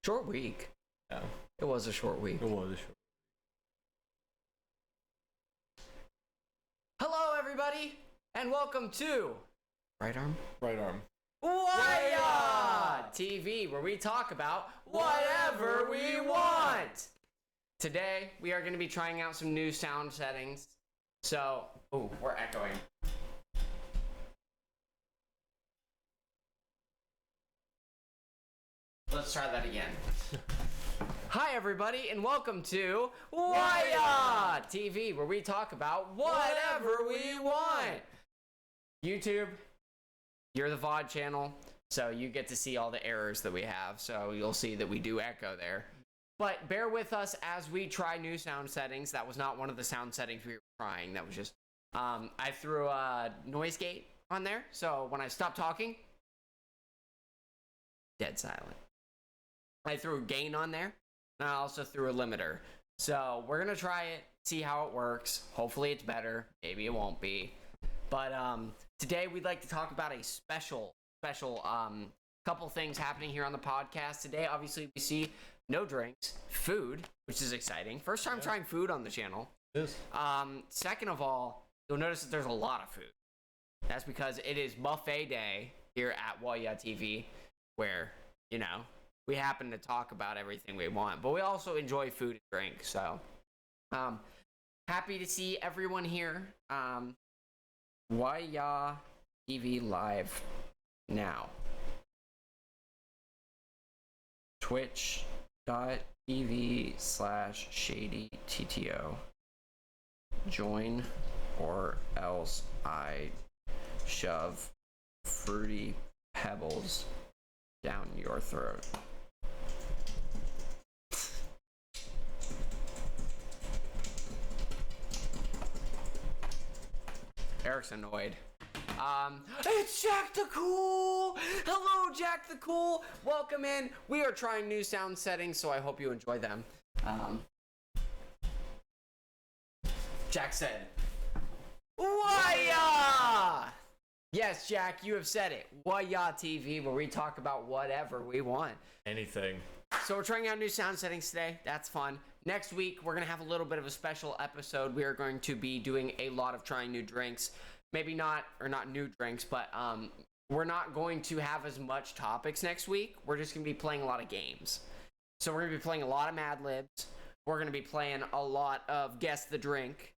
Short week. Yeah. It was a short week. It was a short. Hello, everybody, and welcome to Right Arm? Right arm. Whahya TV, where we talk about whatever we want. Today, we are going to be trying out some new sound settings. So, ooh, we're echoing. Let's try that again. Hi, everybody, and welcome to Whahya TV, where we talk about whatever we want. YouTube, you're the VOD channel, so you get to see all the errors that we have. So you'll see that we do echo there. But bear with us as we try new sound settings. That was not one of the sound settings we were trying. That was just, I threw a noise gate on there. So when I stop talking, dead silent. I threw a gain on there, and I also threw a limiter. So we're going to try it, see how it works. Hopefully it's better. Maybe it won't be. But today we'd like to talk about a special couple things happening here on the podcast. Today, obviously, we see no drinks, food, which is exciting. First time trying food on the channel. Yes. Second of all, you'll notice that there's a lot of food. That's because it is buffet day here at Whahya TV, where, you know, we happen to talk about everything we want, but we also enjoy food and drink. So, happy to see everyone here. Whahya TV live now. Twitch.tv/ShadyTTO. Join, or else I shove fruity pebbles down your throat. Eric's annoyed. It's Jack the Cool! Hello, Jack the Cool! Welcome in. We are trying new sound settings, so I hope you enjoy them. Jack said, Whahya! Yes, Jack, you have said it. Whahya TV, where we talk about whatever we want. Anything. So we're trying out new sound settings today. That's fun. Next week, we're going to have a little bit of a special episode. We are going to be doing a lot of trying new drinks. Maybe not new drinks, but we're not going to have as much topics next week. We're just going to be playing a lot of games. So we're going to be playing a lot of Mad Libs. We're going to be playing a lot of Guess the Drink.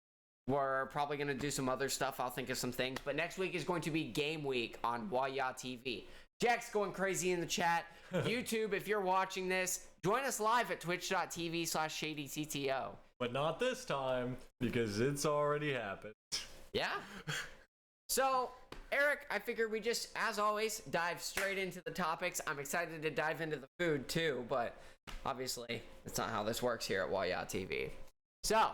We're probably going to do some other stuff. I'll think of some things. But next week is going to be Game Week on Whahya TV. Jack's going crazy in the chat. YouTube, if you're watching this, join us live at twitch.tv/ShadyTTO. But not this time, because it's already happened. Yeah. So, Eric, I figured we just, as always, dive straight into the topics. I'm excited to dive into the food, too, but obviously, that's not how this works here at Whahya TV. So,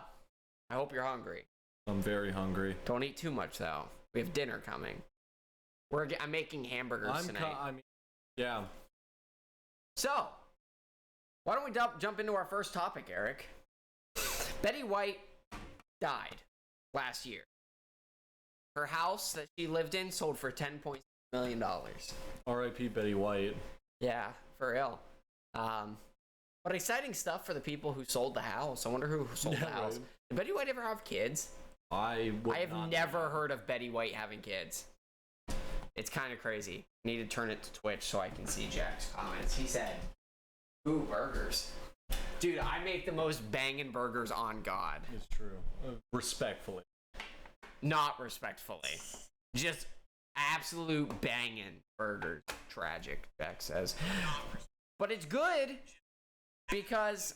I hope you're hungry. I'm very hungry. Don't eat too much, though. We have dinner coming. I'm making hamburgers tonight. Yeah. So, why don't we jump into our first topic, Eric? Betty White died last year. Her house that she lived in sold for $10.6 million. R.I.P. Betty White. Yeah, for real. But exciting stuff for the people who sold the house. I wonder who sold the house. Right. Did Betty White ever have kids? I have never heard of Betty White having kids. It's kind of crazy. I need to turn it to Twitch so I can see Jack's comments. He said, ooh, burgers. Dude, I make the most banging burgers on God. It's true. Respectfully. Not respectfully. Just absolute banging burgers. Tragic, Jack says. But it's good because...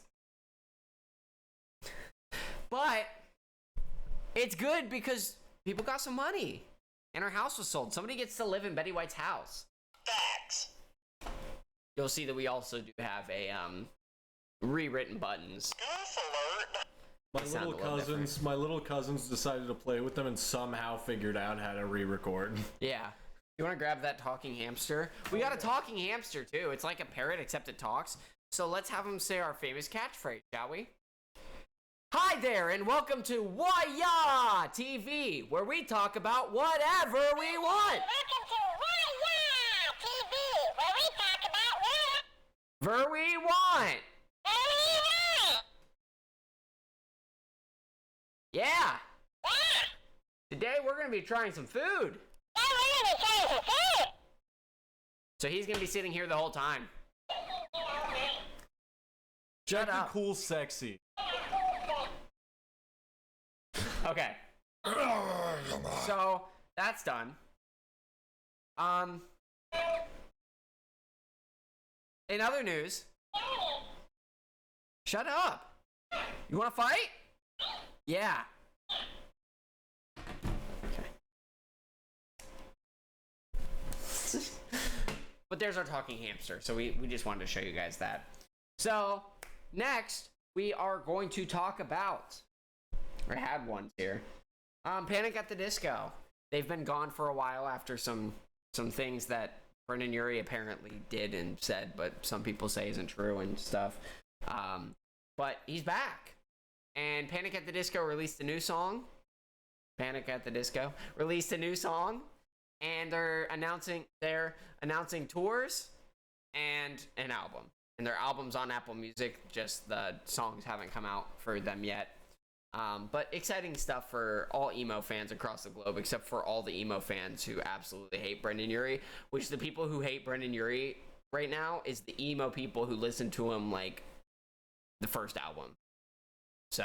But it's good because people got some money. And her house was sold. Somebody gets to live in Betty White's house. Facts. You'll see that we also do have a rewritten buttons. Goof alert. My little cousins decided to play with them and somehow figured out how to re-record. Yeah. You want to grab that talking hamster? We got a talking hamster too. It's like a parrot except it talks. So let's have him say our famous catchphrase, shall we? Hi there, and welcome to Whahya TV, where we talk about whatever we want. Welcome to Whahya TV, where we talk about Ver we want. Yeah. Today we're going to be trying some food. So he's going to be sitting here the whole time. Shut up. Cool, sexy. Okay. So that's done. In other news, shut up. You want to fight? Yeah. Okay. But there's our talking hamster. So we just wanted to show you guys that. So next, we are going to talk about, I had one here. Panic at the Disco. They've been gone for a while after some things that Brendan Urie apparently did and said, but some people say isn't true and stuff. But he's back. And Panic at the Disco released a new song. Panic at the Disco released a new song. And they're announcing tours and an album. And their album's on Apple Music, just the songs haven't come out for them yet. But exciting stuff for all emo fans across the globe, except for all the emo fans who absolutely hate Brendan Urie, which the people who hate Brendan Urie right now is the emo people who listen to him like the first album. So,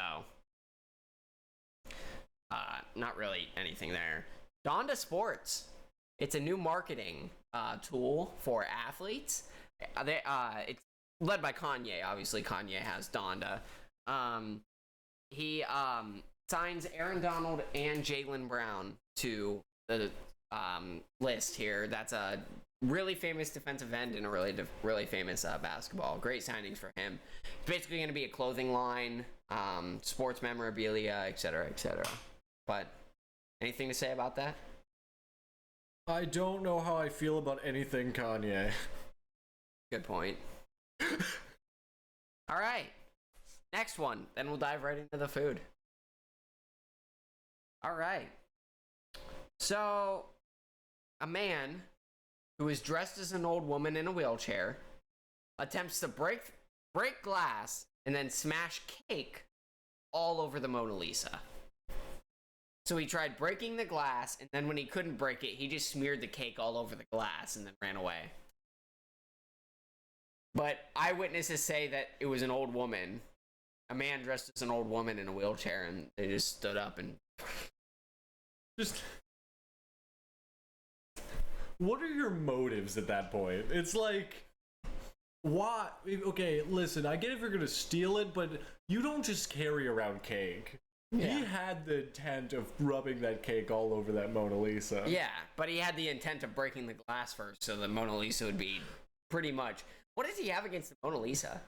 not really anything there. Donda Sports. It's a new marketing tool for athletes. It's led by Kanye. Obviously, Kanye has Donda. He signs Aaron Donald and Jaylen Brown to the list here. That's a really famous defensive end and a really famous basketball. Great signings for him. It's basically going to be a clothing line, sports memorabilia, etc., etc. But anything to say about that? I don't know how I feel about anything Kanye. Good point. All right. Next one. Then we'll dive right into the food. All right. So, a man who is dressed as an old woman in a wheelchair attempts to break glass and then smash cake all over the Mona Lisa. So he tried breaking the glass, and then when he couldn't break it, he just smeared the cake all over the glass and then ran away. But eyewitnesses say that it was an old woman, a man dressed as an old woman in a wheelchair, and they just stood up and just... What are your motives at that point? It's like, why? Okay, listen, I get if you're gonna steal it, but you don't just carry around cake. Yeah. He had the intent of rubbing that cake all over that Mona Lisa. Yeah, but he had the intent of breaking the glass first, so the Mona Lisa would be pretty much... What does he have against the Mona Lisa?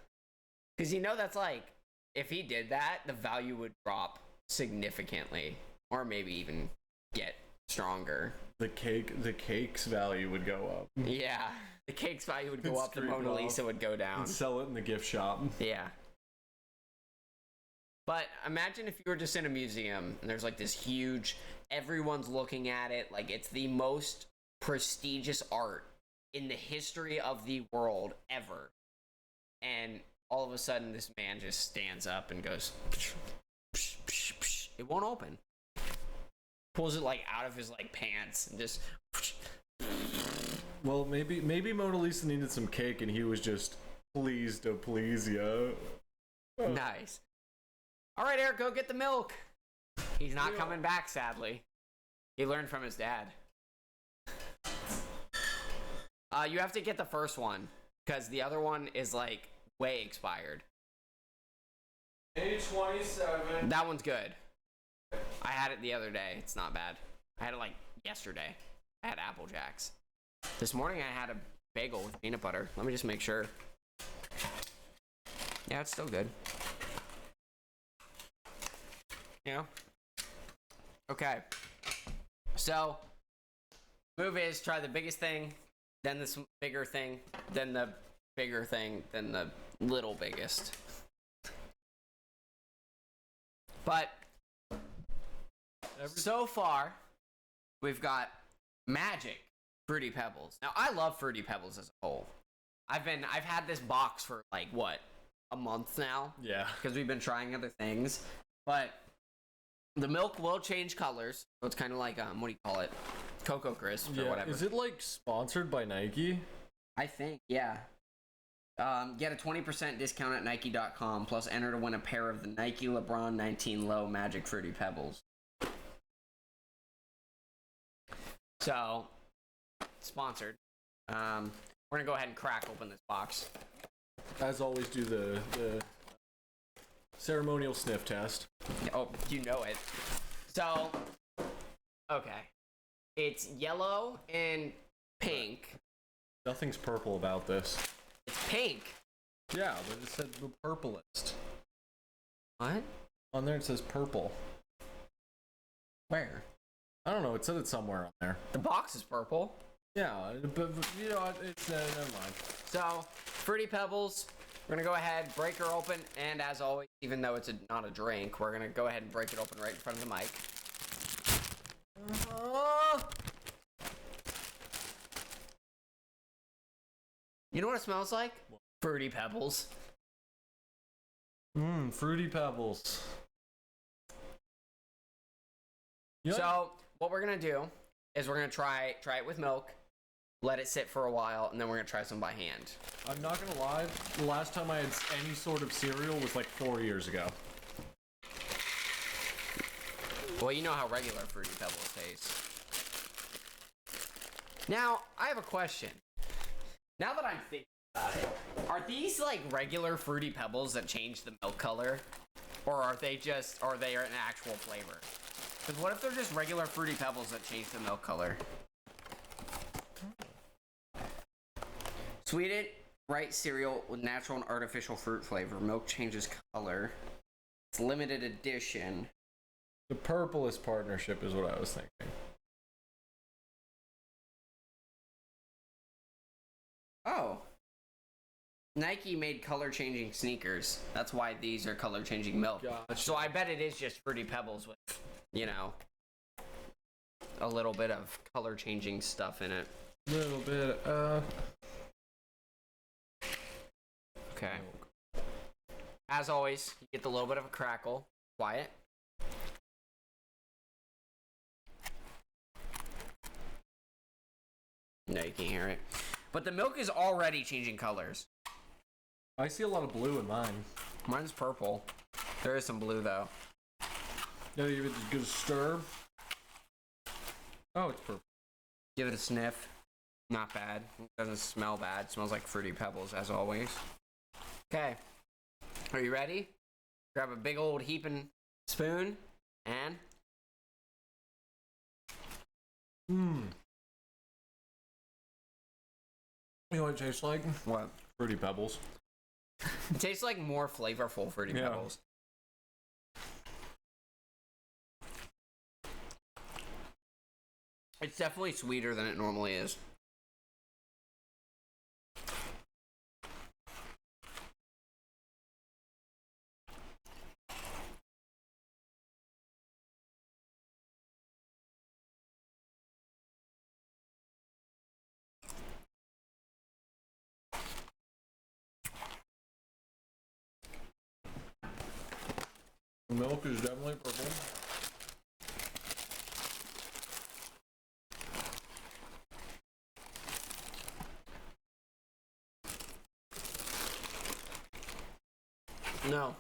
Because that's like, if he did that, the value would drop significantly, or maybe even get stronger. The cake's value would go up. Yeah, the cake's value would go up, the Mona Lisa would go down. And sell it in the gift shop. Yeah. But imagine if you were just in a museum and there's like this huge, everyone's looking at it like it's the most prestigious art in the history of the world ever. And all of a sudden this man just stands up and goes, psh, psh, psh, psh. It won't open. Pulls it like out of his like pants and just... Well, maybe Mona Lisa needed some cake and he was just pleased to please you. Nice. All right, Eric, go get the milk. He's not coming back, sadly. He learned from his dad. You have to get the first one, because the other one is, like, way expired. A27. That one's good. I had it the other day. It's not bad. I had it, like, yesterday. I had Apple Jacks. This morning I had a bagel with peanut butter. Let me just make sure. Yeah, it's still good. Yeah. Okay. So, move is try the biggest thing, then the bigger thing, then the bigger thing, then the little biggest. But so far, we've got Magic Fruity Pebbles. Now, I love Fruity Pebbles as a whole. I've had this box for like what, a month now? Yeah. Because we've been trying other things, but the milk will change colors. So it's kind of like what do you call it? Cocoa Crisp or whatever. Is it like sponsored by Nike? I think, yeah. Get a 20% discount at Nike.com, plus enter to win a pair of the Nike LeBron 19 Low Magic Fruity Pebbles. So, sponsored. We're gonna go ahead and crack open this box. As always, do the ceremonial sniff test. Oh, you know it. So, okay. It's yellow and pink. Nothing's purple about this. It's pink. Yeah, but it said the purplest. What? On there it says purple. Where? I don't know, it said it somewhere on there. The box is purple. Yeah, but you know, it's never mind. So, Fruity Pebbles, we're gonna go ahead, break her open, and as always, even though it's not a drink, we're gonna go ahead and break it open right in front of the mic. You know what it smells like? Fruity Pebbles. Fruity Pebbles. You know So, what we're gonna do is we're gonna try it with milk, let it sit for a while, and then we're gonna try some by hand. I'm not gonna lie, the last time I had any sort of cereal was like 4 years ago. Well, you know how regular Fruity Pebbles taste. Now, I have a question. Now that I'm thinking about it, are these like regular Fruity Pebbles that change the milk color? Or are they an actual flavor? Because what if they're just regular Fruity Pebbles that change the milk color? Sweetened bright cereal with natural and artificial fruit flavor. Milk changes color. It's limited edition. The purplest partnership is what I was thinking. Oh. Nike made color-changing sneakers. That's why these are color-changing milk. Gotcha. So I bet it is just Fruity Pebbles with, you know, a little bit of color-changing stuff in it. Little bit, Okay. As always, you get the little bit of a crackle. Quiet. No, you can't hear it. But the milk is already changing colors. I see a lot of blue in mine. Mine's purple. There is some blue, though. Yeah, you just give it a stir. Oh, it's purple. Give it a sniff. Not bad. It doesn't smell bad. It smells like Fruity Pebbles, as always. Okay. Are you ready? Grab a big old heaping spoon and... You know what it tastes like? What? Fruity Pebbles. It tastes like more flavorful Fruity Pebbles. It's definitely sweeter than it normally is. The milk is definitely purple. No.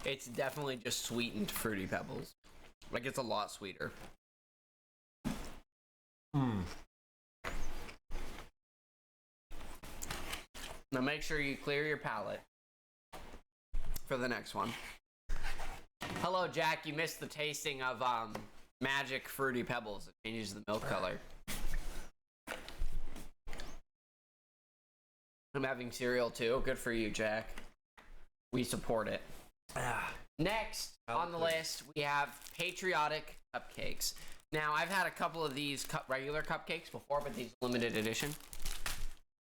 It's definitely just sweetened Fruity Pebbles. Like, it's a lot sweeter. Now make sure you clear your palate for the next one. Hello, Jack. You missed the tasting of Magic Fruity Pebbles. It changes the milk color. I'm having cereal too. Good for you, Jack. We support it. Next on the list, we have patriotic cupcakes. Now, I've had a couple of these regular cupcakes before, but these limited edition.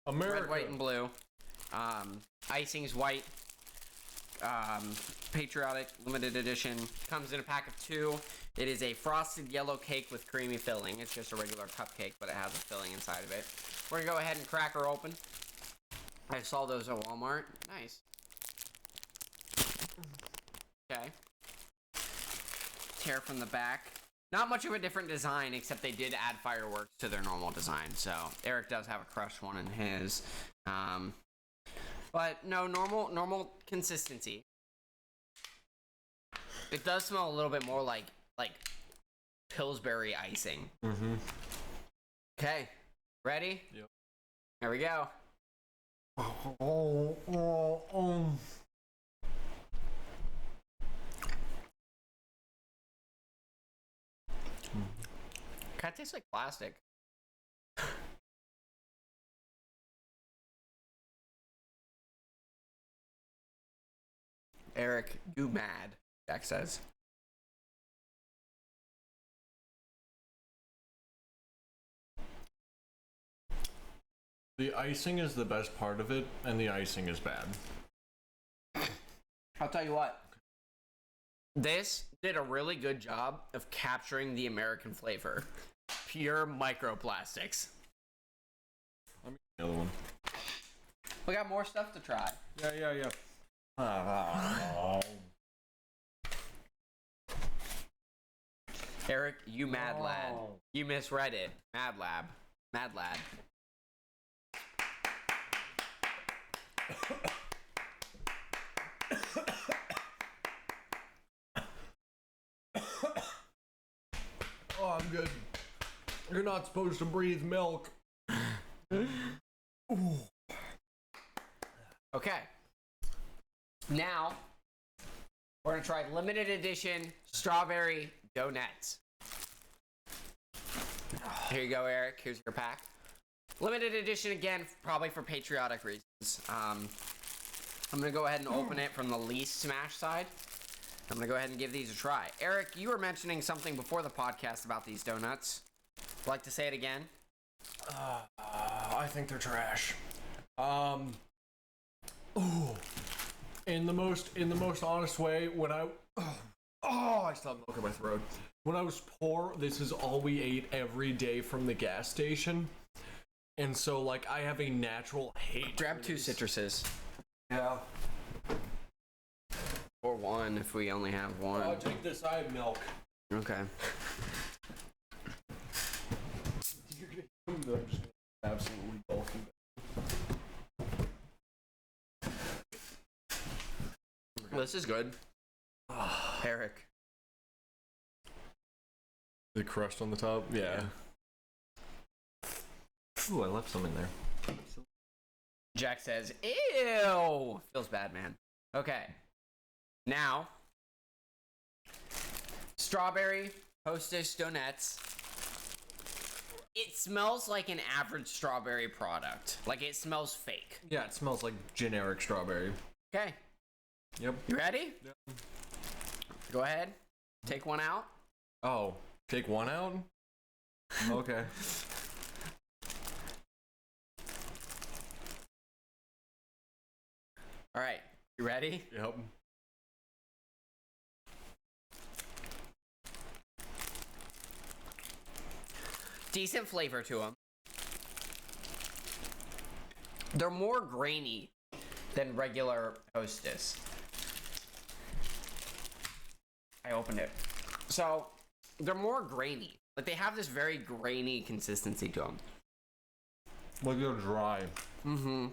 America. Red, white, and blue. Icing's white. patriotic limited edition. Comes in a pack of 2. It is a frosted yellow cake with creamy filling. It's just a regular cupcake, but it has a filling inside of it. We're gonna go ahead and crack her open. I saw those at Walmart. Nice. Okay. Tear from the back. Not much of a different design, except they did add fireworks to their normal design. So Eric does have a crushed one in his. But no, normal consistency. It does smell a little bit more like Pillsbury icing. Mm-hmm. Okay, ready? Yep. Here we go. Kind of tastes like plastic. Eric, you mad? Jack says. The icing is the best part of it, and the icing is bad. I'll tell you what. This did a really good job of capturing the American flavor. Pure microplastics. Let me get another one. We got more stuff to try. Yeah. Eric, you mad lad. You misread it. Mad lad. Oh, I'm good. You're not supposed to breathe milk. Okay. Now, we're gonna try limited edition strawberry donuts. Here you go, Eric. Here's your pack. Limited edition again, probably for patriotic reasons. I'm gonna go ahead and open it from the least smash side. I'm gonna go ahead and give these a try. Eric, you were mentioning something before the podcast about these donuts. Like to say it again? I think they're trash. In the most honest way, when I I still have milk in my throat. When I was poor, this is all we ate every day from the gas station. And so like I have a natural hate. Grab 2 citruses. Yeah. Or 1 if we only have 1. I'll take this. I have milk. Okay. You're gonna just absolutely bulking. This is good. Eric. The crust on the top? Yeah. Ooh, I left some in there. Jack says, ew! Feels bad, man. Okay. Now, strawberry Hostess donuts. It smells like an average strawberry product. Like it smells fake. Yeah, it smells like generic strawberry. Okay. Yep. You ready? Yep. Go ahead. Take one out. Oh, take one out? Okay. All right. You ready? Yep. Decent flavor to them. They're more grainy than regular Hostess. I opened it. So, they're more grainy. Like, they have this very grainy consistency to them. Like they're dry. Mm-hmm.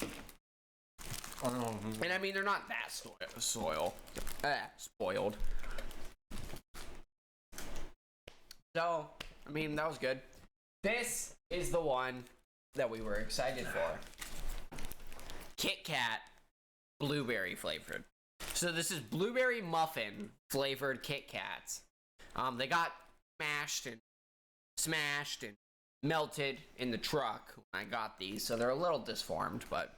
I don't know. And I mean, they're not that spoiled. So, I mean, that was good. This is the one that we were excited for. Kit Kat blueberry flavored. So this is blueberry muffin flavored Kit Kats. They got smashed and melted in the truck when I got these, so they're a little disformed, but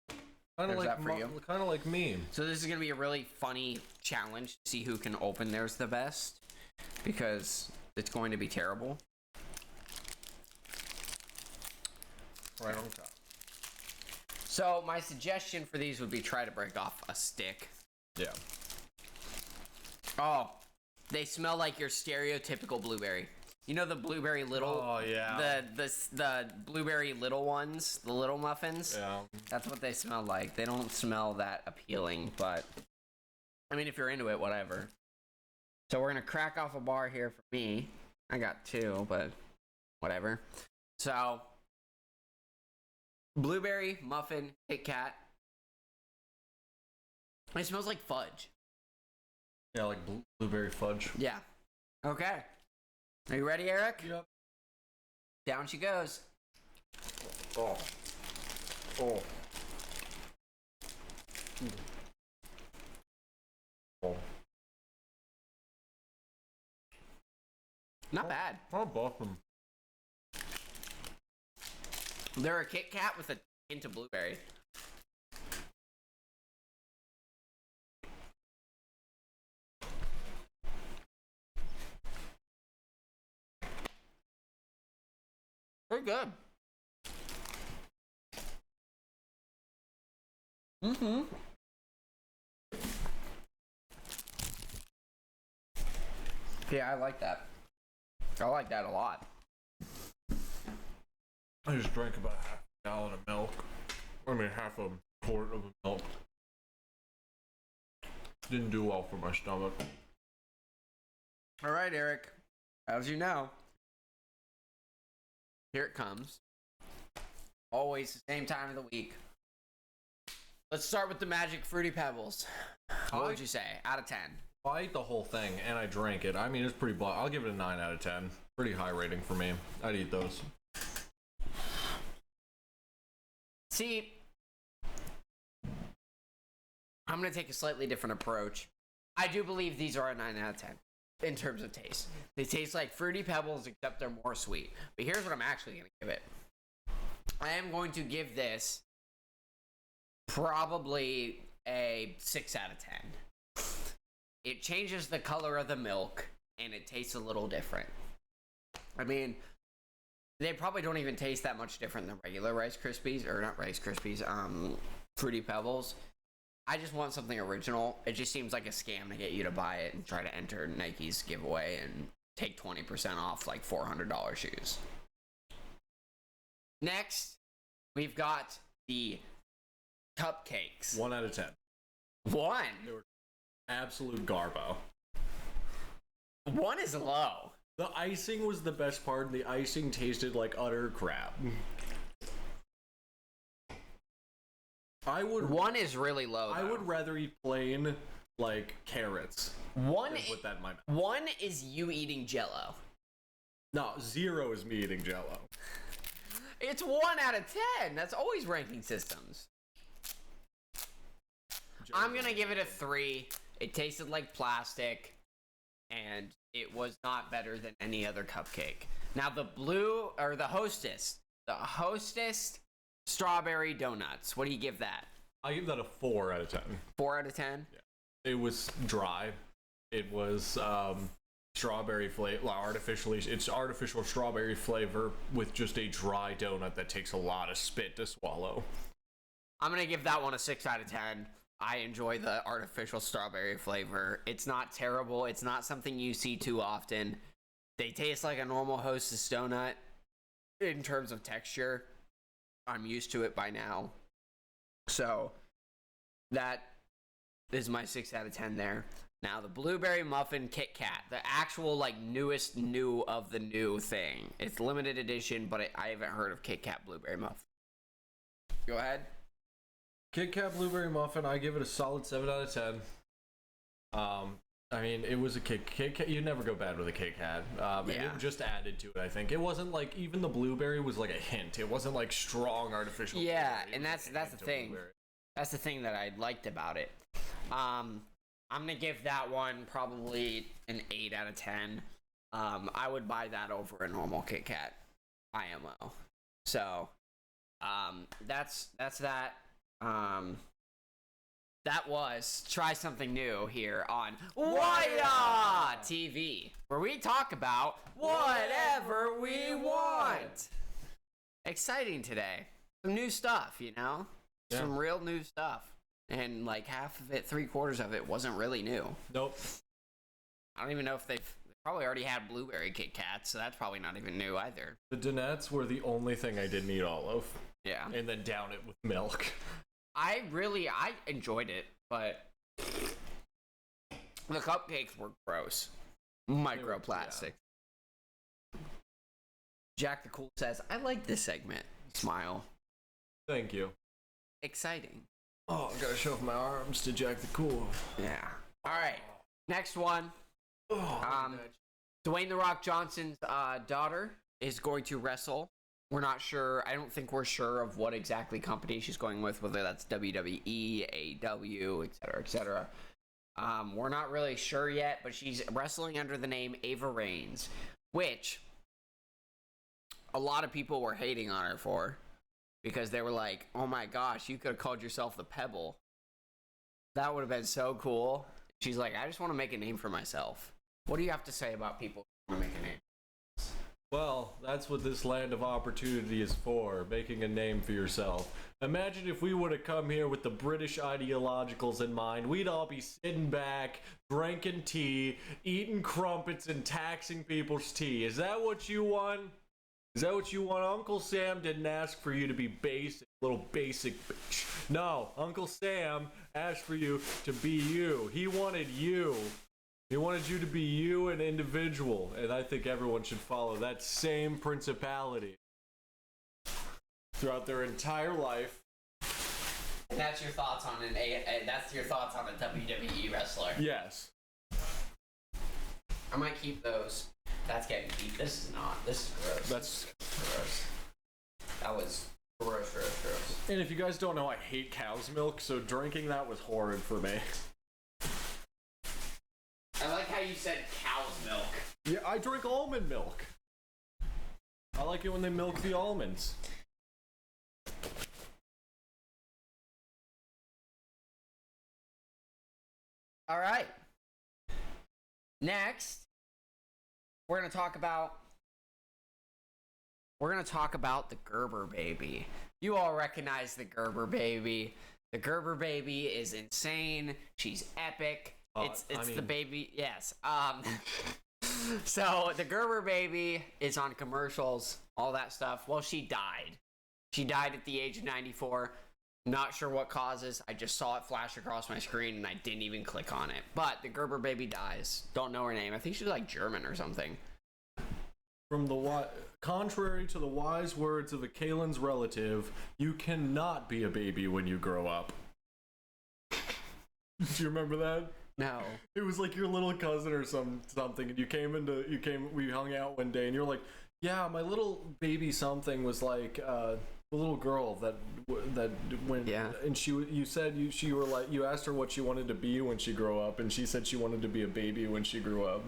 Kind of there's like that for you. Kind of like me. So this is gonna be a really funny challenge to see who can open theirs the best, because it's going to be terrible. Right on top. So my suggestion for these would be try to break off a stick Yeah. Oh, they smell like your stereotypical blueberry. You know the blueberry little. Oh yeah. The blueberry little ones, the little muffins. Yeah. That's what they smell like. They don't smell that appealing, but I mean, if you're into it, whatever. So we're gonna crack off a bar here for me. I got 2, but whatever. So blueberry muffin Kit Kat. It smells like fudge. Yeah, like blueberry fudge. Yeah. Okay. Are you ready, Eric? Yep. Down she goes. Oh. Oh. Oh. Not bad. How about them? They're a Kit Kat with a hint of blueberry. They're good. Mm-hmm. Yeah, I like that. I like that a lot. I just drank about half a gallon of milk. I mean, half a quart of milk. Didn't do well for my stomach. All right, Eric. As you know, here it comes. Always the same time of the week. Let's start with the Magic Fruity Pebbles. What would you say? Out of 10. I ate the whole thing and I drank it. I mean, it's pretty I'll give it a 9 out of 10. Pretty high rating for me. I'd eat those. See, I'm going to take a slightly different approach. I do believe these are a 9 out of 10 in terms of taste. They taste like Fruity Pebbles, except they're more sweet. But here's what I'm actually going to give it. I am going to give this probably a 6 out of 10. It changes the color of the milk, and it tastes a little different. I mean, they probably don't even taste that much different than regular Rice Krispies, or not Rice Krispies, Fruity Pebbles. I just want something original. It just seems like a scam to get you to buy it and try to enter Nike's giveaway and take 20% off like $400 shoes. Next, we've got the cupcakes. 1 out of 10. 1. They were absolute garbo. 1 is low. The icing was the best part, and the icing tasted like utter crap. I would 1 is really low, though. I would rather eat plain, like, carrots. 1 than put that in my mouth. 1 is you eating Jell-O. No, 0 is me eating Jell-O. It's 1 out of 10. That's always ranking systems. I'm gonna give it a 3. It tasted like plastic, and it was not better than any other cupcake. Now the Hostess strawberry donuts. What do you give that? I give that a 4 out of 10. 4 out of 10? Yeah. It was dry. It was strawberry flavor, it's artificial strawberry flavor with just a dry donut that takes a lot of spit to swallow. I'm gonna give that one a 6 out of 10. I enjoy the artificial strawberry flavor. It's not terrible. It's not something you see too often. They taste like a normal Hostess donut in terms of texture. I'm used to it by now. So that is my 6 out of 10 there. Now the blueberry muffin Kit Kat, the actual like newest new of the new thing. It's limited edition, but I haven't heard of Kit Kat blueberry muffin. Go ahead. Kit Kat blueberry muffin, I give it a solid 7 out of 10. I mean, it was a Kit Kat. You never go bad with a Kit Kat. And it just added to it, I think. It wasn't like, even the blueberry was like a hint. It wasn't like strong artificial Yeah, blueberry. and that's the thing. That's the thing that I liked about it. I'm gonna give that one probably an 8 out of 10. I would buy that over a normal Kit Kat IMO. So, that's that. That was Try Something New here on Whahya TV, where we talk about whatever we want. Exciting today. Some new stuff, you know? Yeah. Some real new stuff. and like half of it, 3/4 of it wasn't really new. Nope. I don't even know if they probably already had blueberry Kit Kats, so that's probably not even new either. The Donettes were the only thing I didn't eat all of. Yeah. And then down it with milk. I enjoyed it, but the cupcakes were gross. Microplastic. Yeah. Jack the Cool says, I like this segment. Smile. Thank you. Exciting. Oh, I gotta show off my arms to Jack the Cool. Yeah. Alright. Next one. Dwayne The Rock Johnson's daughter is going to wrestle. We're not sure. I don't think we're sure of what exactly company she's going with, whether that's WWE, AEW, etc., etc. We're not really sure yet, but she's wrestling under the name Ava Reigns, which a lot of people were hating on her for, because they were like, oh my gosh, you could have called yourself the Pebble. That would have been so cool. She's like, I just want to make a name for myself. What do you have to say about people who want to make a name? Well, that's what this land of opportunity is for, making a name for yourself. Imagine if we would have come here with the British ideologicals in mind. We'd all be sitting back, drinking tea, eating crumpets, and taxing people's tea. Is that what you want? Is that what you want? Uncle Sam didn't ask for you to be basic, little basic bitch. No, Uncle Sam asked for you to be you. He wanted you. He wanted you to be you, an individual, and I think everyone should follow that same principality throughout their entire life. That's your thoughts on that's your thoughts on a WWE wrestler. Yes. I might keep those. That's getting deep. This is not. This is gross. That's gross. That was gross. And if you guys don't know, I hate cow's milk, so drinking that was horrid for me. I like how you said cow's milk. Yeah, I drink almond milk. I like it when they milk the almonds. All right. Next, we're gonna talk about the Gerber baby. You all recognize the Gerber baby. The Gerber baby is insane. She's epic. It's the baby. Yes. So the Gerber baby is on commercials, all that stuff. Well, she died. She died at the age of 94. Not sure what causes. I just saw it flash across my screen and I didn't even click on it. But the Gerber baby dies. Don't know her name. I think she's like German or something. Contrary to the wise words of a Kalen's relative, you cannot be a baby when you grow up. Do you remember that? No. It was like your little cousin or something, and we hung out one day, and you're like, yeah, my little baby something was like a little girl that when and you asked her what she wanted to be when she grew up, and she said she wanted to be a baby when she grew up.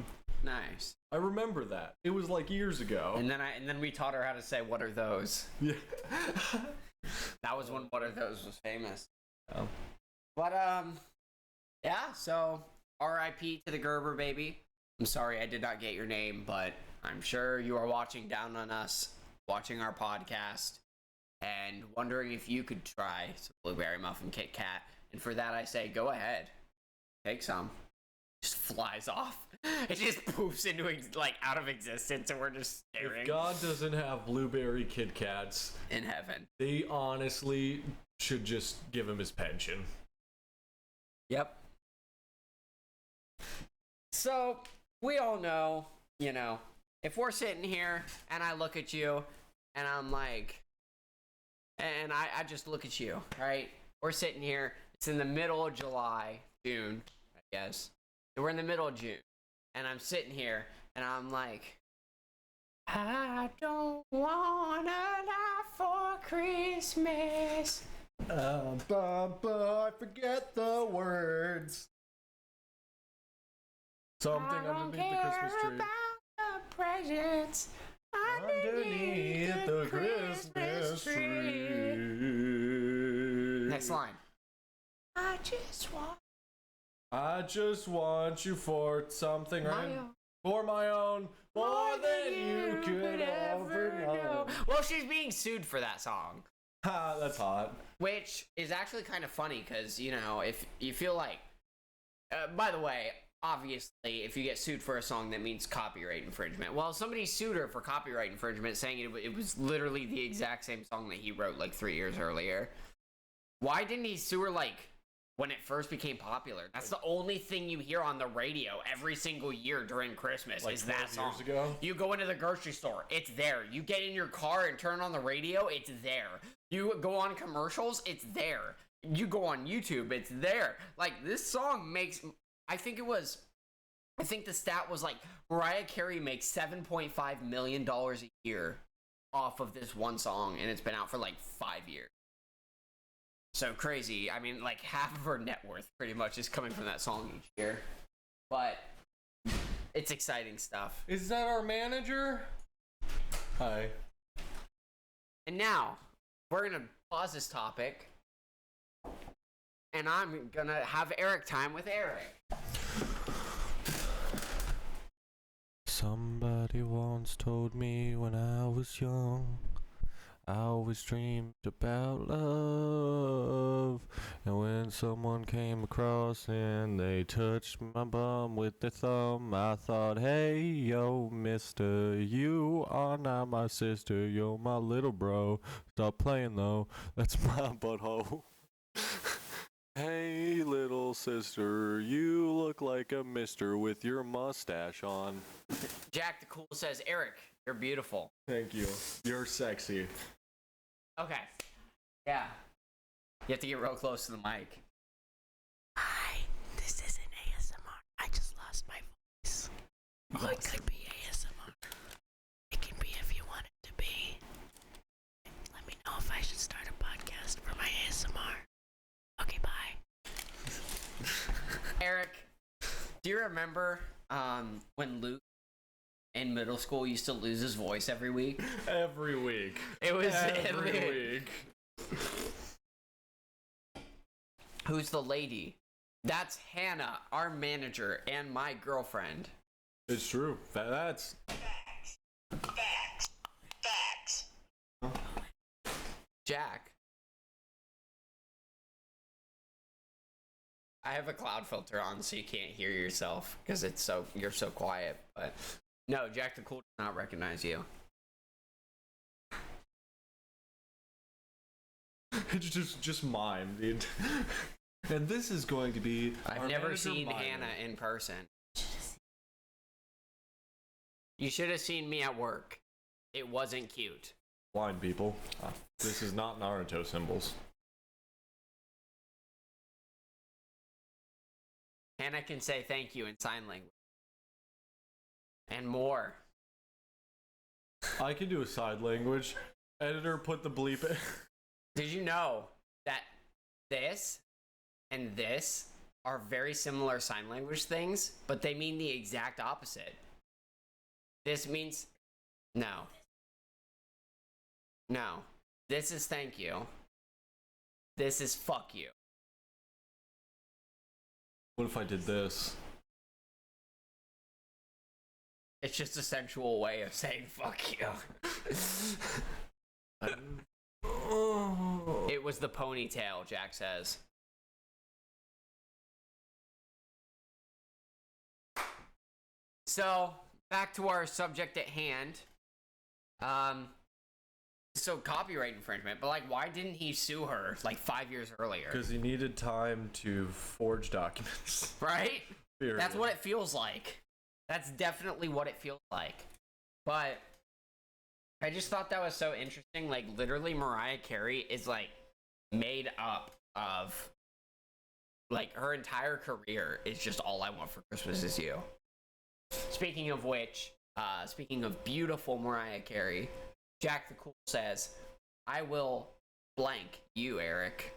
Nice. I remember that. It was like years ago. And then we taught her how to say "What are those?" Yeah. That was when "What are those" was famous. Oh. But yeah. So R.I.P. to the Gerber baby. I'm sorry I did not get your name, but I'm sure you are watching down on us, watching our podcast, and wondering if you could try some blueberry muffin Kit Kat. And for that, I say, go ahead, take some. Just flies off. It just poofs into out of existence, and we're just staring. If God doesn't have blueberry Kit Kats in heaven, they honestly should just give him his pension. Yep. So we all know, if we're sitting here and I look at you and I'm like, and I just look at you, right? We're sitting here. It's in the middle of July, June, I guess. We're in the middle of June, and I'm sitting here, and I'm like, I don't want a lot for Christmas. I forget the words. Something underneath the Christmas tree. About the presents underneath the Christmas tree. Next line. I just want you for something for my own, more than you could ever know. Well, she's being sued for that song. Ha, that's hot. Which is actually kind of funny because, you know, if you feel like. By the way, obviously, if you get sued for a song, that means copyright infringement. Well, somebody sued her for copyright infringement, saying it was literally the exact same song that he wrote like 3 years earlier. Why didn't he sue her, like, when it first became popular? That's the only thing you hear on the radio every single year during Christmas, Like is that 12 song. years ago? You go into the grocery store, it's there. You get in your car and turn on the radio, it's there. You go on commercials, it's there. You go on YouTube, it's there. Like, this song makes... I think the stat was like Mariah Carey makes $7.5 million a year off of this one song, and it's been out for like 5 years. So crazy. I mean, like half of her net worth pretty much is coming from that song each year. But it's exciting stuff. Is that our manager? Hi. And now we're gonna pause this topic, and I'm gonna have Eric time with Eric. Somebody once told me when I was young, I always dreamed about love. And when someone came across and they touched my bum with their thumb, I thought, hey, yo, mister, you are not my sister, you're my little bro. Stop playing though, that's my butthole. Hey, little sister, you look like a mister with your mustache on. Jack the Cool says, Eric, you're beautiful. Thank you. You're sexy. Okay. Yeah. You have to get real close to the mic. Hi, this isn't ASMR. I just lost my voice. Well, it could be ASMR. It can be if you want it to be. Let me know if I should start a podcast for my ASMR. Okay, bye. Eric, do you remember when Luke in middle school used to lose his voice every week? Every week. It was Every week. Who's the lady? That's Hannah, our manager, and my girlfriend. It's true. That's... Facts. Jack. I have a cloud filter on so you can't hear yourself because you're so quiet. But no, Jack the Cool does not recognize you. It's just mime. And this is going to be... I've our never manager seen mime. Hannah in person. You should have seen me at work. It wasn't cute. Blind people. This is not Naruto symbols. Hannah can say thank you in sign language. And more. I can do a side language. Editor, put the bleep in. Did you know that this and this are very similar sign language things, but they mean the exact opposite? This means no. No. This is thank you. This is fuck you. What if I did this? It's just a sensual way of saying fuck you. It was the ponytail, Jack says. So, back to our subject at hand. So copyright infringement, but like, why didn't he sue her like 5 years earlier? Because he needed time to forge documents. Right? Period. That's what it feels like. That's definitely what it feels like. But I just thought that was so interesting. Like, literally, Mariah Carey is like made up of, like, her entire career is just All I Want for Christmas Is You. Speaking of which, speaking of beautiful Mariah Carey, Jack the Cool says, I will blank you, Eric.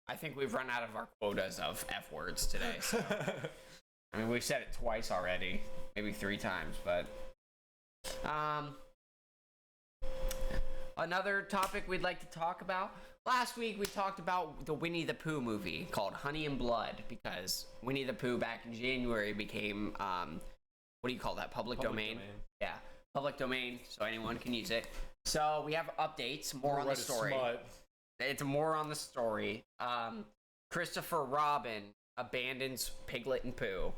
I think we've run out of our quotas of F words today. So. I mean, we've said it twice already, maybe 3 times, but another topic we'd like to talk about. Last week we talked about the Winnie the Pooh movie called Honey and Blood, because Winnie the Pooh back in January became what do you call that? Public domain? Yeah, public domain, so anyone can use it. So we have updates, more on the story. It's more on the story. Christopher Robin abandons Piglet and Pooh,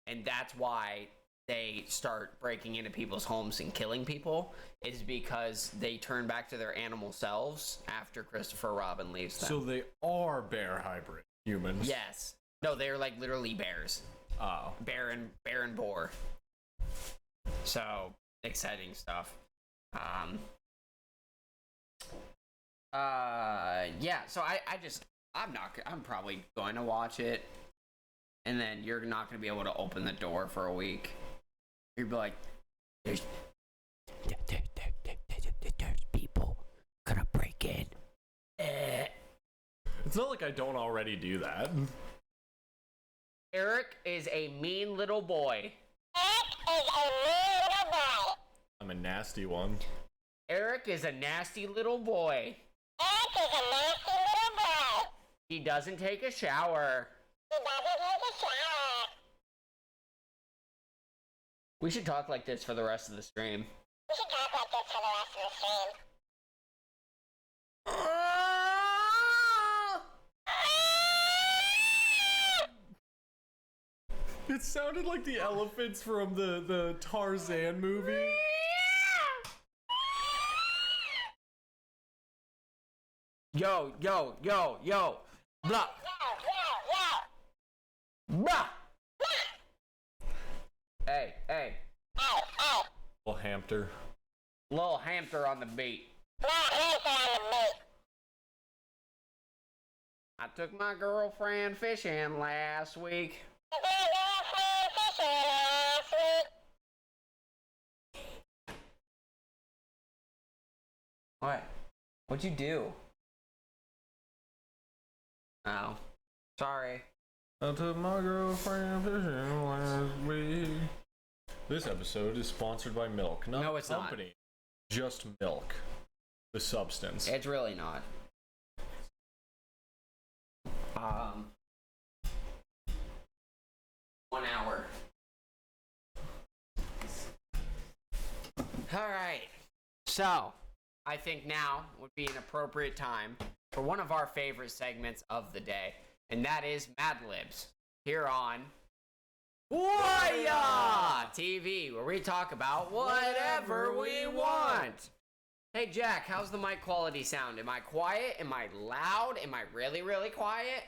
and that's why they start breaking into people's homes and killing people, is because they turn back to their animal selves after Christopher Robin leaves them. So they are bear hybrid humans. Yes. No, they're like literally bears. Oh. Bear and boar. So exciting stuff. Yeah, so I'm probably going to watch it, and then you're not going to be able to open the door for a week. You'd be like, there's people gonna break in. It's not like I don't already do that. Eric is a mean little boy. I'm a nasty one. Eric is a nasty little boy. He doesn't take a shower. We should talk like this for the rest of the stream. It sounded like the elephants from the Tarzan movie. Yo. Blah. Blah. Hey. Little hamster. Little hamster on the beat. I took my girlfriend fishing last week. What? What'd you do? Oh. Sorry. I took my girlfriend fishing last week. This episode is sponsored by milk, not No, it's not. company. Just milk. The substance. It's really not. 1 hour. Alright. So, I think now would be an appropriate time for one of our favorite segments of the day, and that is Mad Libs, here on Whahya TV, where we talk about whatever we want. Hey Jack, how's the mic quality sound? Am I quiet? Am I loud? Am I really, really quiet?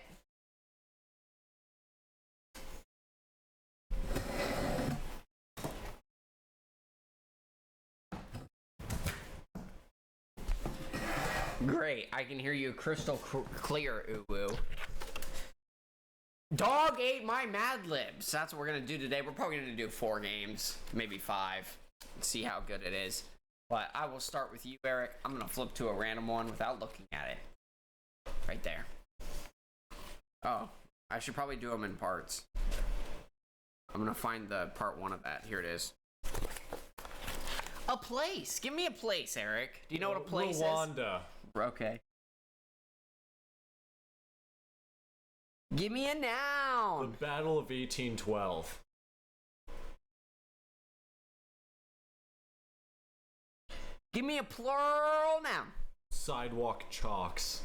Great, I can hear you crystal clear, Uwu. Dog ate my Mad Libs. That's what we're gonna do today. We're probably gonna do 4 games, maybe 5. See how good it is. But I will start with you, Eric. I'm gonna flip to a random one without looking at it. Right there. Oh, I should probably do them in parts. I'm gonna find the part 1 of that. Here it is. A place. Give me a place, Eric. Do you know what a place Rwanda. is? Okay. Give me a The noun. Battle of 1812. Give me a plural noun. Sidewalk chalks.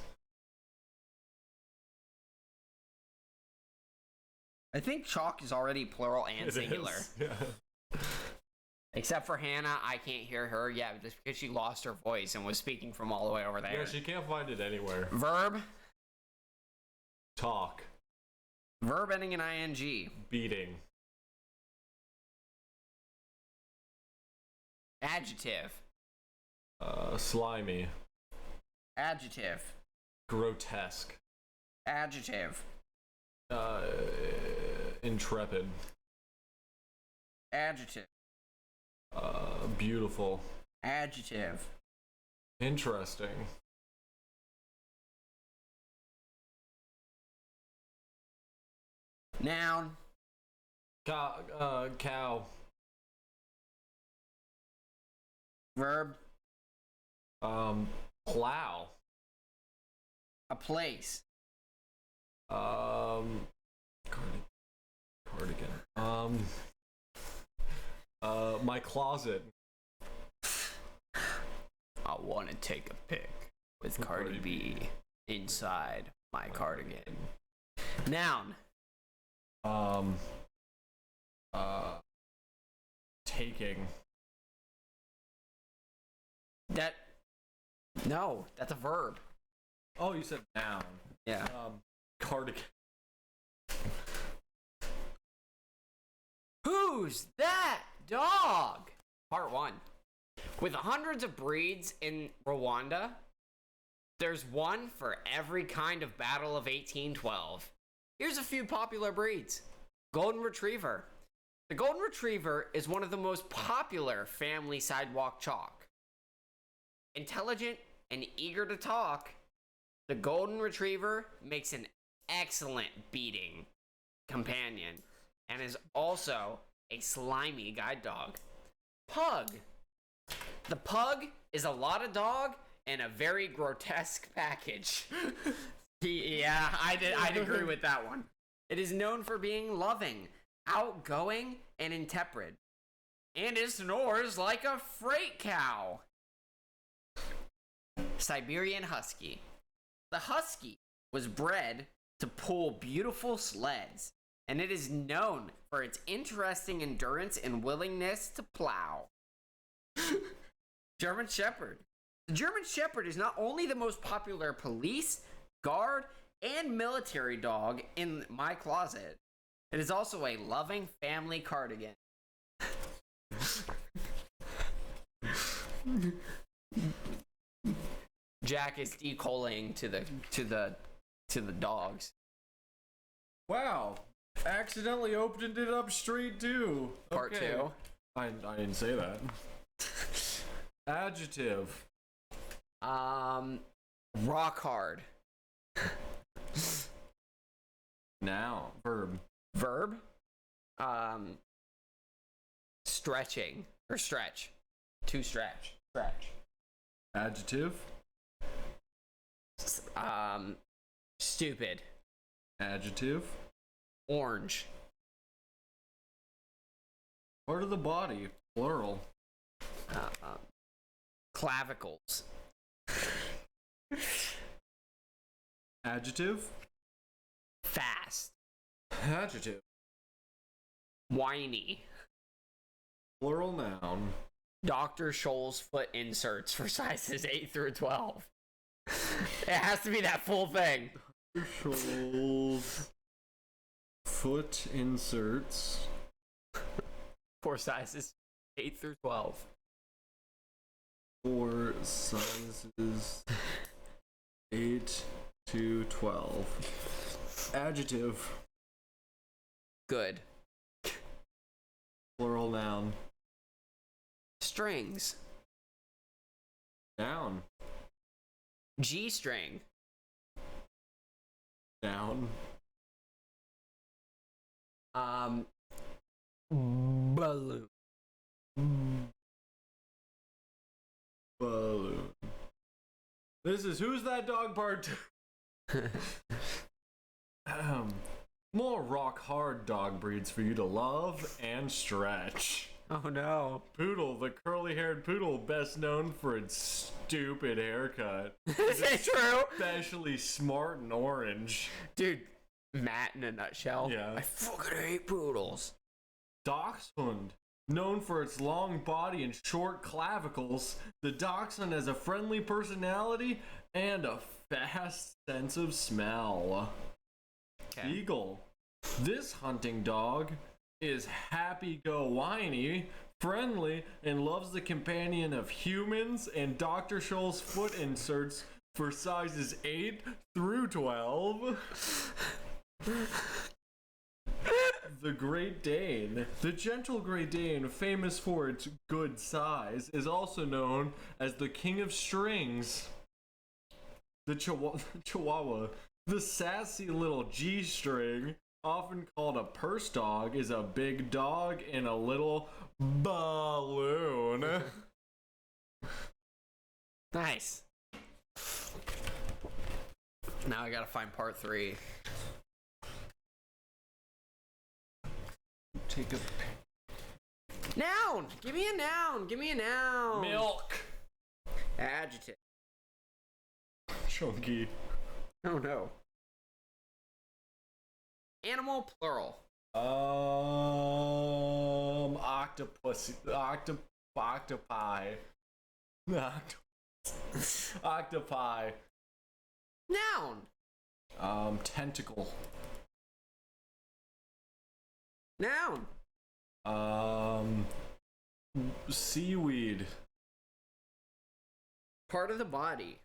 I think chalk is already plural and It singular. is. Yeah. Except for Hannah, I can't hear her. Yeah, just because she lost her voice and was speaking from all the way over there. Yeah, she can't find it anywhere. Verb. Talk. Verb ending in ing. Beating. Adjective. Slimy. Adjective. Grotesque. Adjective. Intrepid. Adjective. Beautiful. Adjective. Interesting. Noun. Cow. Verb. Plow. A place. Cardigan. My closet. A wanna take a pic with Cardi B inside my cardigan. Noun. Taking. No, that's a verb. Oh, you said noun. Yeah. Cardigan. Who's that dog? Part 1. With hundreds of breeds in Rwanda, there's one for every kind of battle of 1812. Here's a few popular breeds. Golden Retriever. The Golden Retriever is one of the most popular family sidewalk chalk. Intelligent and eager to talk, the Golden Retriever makes an excellent beating companion and is also a slimy guide dog. Pug. The pug is a lot of dog and a very grotesque package. Yeah, I'd agree with that one. It is known for being loving, outgoing, and intemperate. And it snores like a freight cow. Siberian Husky. The Husky was bred to pull beautiful sleds, and it is known for its interesting endurance and willingness to plow. German Shepherd. The German Shepherd is not only the most popular police, guard, and military dog in my closet, it is also a loving family cardigan. Jack is decoaling to the dogs. Wow. Accidentally opened it up straight too. Part 2. I didn't say that. Adjective. Rock hard. Noun. Verb. Verb. Stretching or stretch. To stretch. Stretch. Adjective. Stupid. Adjective. Orange. Part of the body. Plural. Clavicles. Adjective. Fast. Adjective. Whiny. Plural noun. Dr. Scholl's foot inserts for sizes 8 through 12. It has to be that full thing. Scholl's foot inserts. For sizes 8 through 12. For sizes 8 to 12. Adjective. Good. Plural noun. Strings. Noun. G-string. Noun. Balloon. Balloon. This is Who's That Dog Part 2. More rock hard dog breeds for you to love and stretch. Oh no. Poodle, the curly haired poodle, best known for its stupid haircut. Is it true? Especially smart and orange. Dude, Matt in a nutshell. Yeah. I fucking hate poodles. Dachshund. Known for its long body and short clavicles, the dachshund has a friendly personality and a fast sense of smell. Okay. Eagle. This hunting dog is happy-go-whiny, friendly, and loves the companion of humans and Dr. Scholl's foot inserts for sizes 8 through 12. The Great Dane. The gentle Great Dane, famous for its good size, is also known as the King of Strings. The Chihuahua. The sassy little G-string, often called a purse dog, is a big dog in a little balloon. Nice. Now I gotta find part 3. Take a Noun! Give me a noun! Give me a noun! milk. Adjective. Chunky. Oh no. Animal plural. Octopus. Octopi. Octopi. Noun. Tentacle. Noun. Seaweed. Part of the body.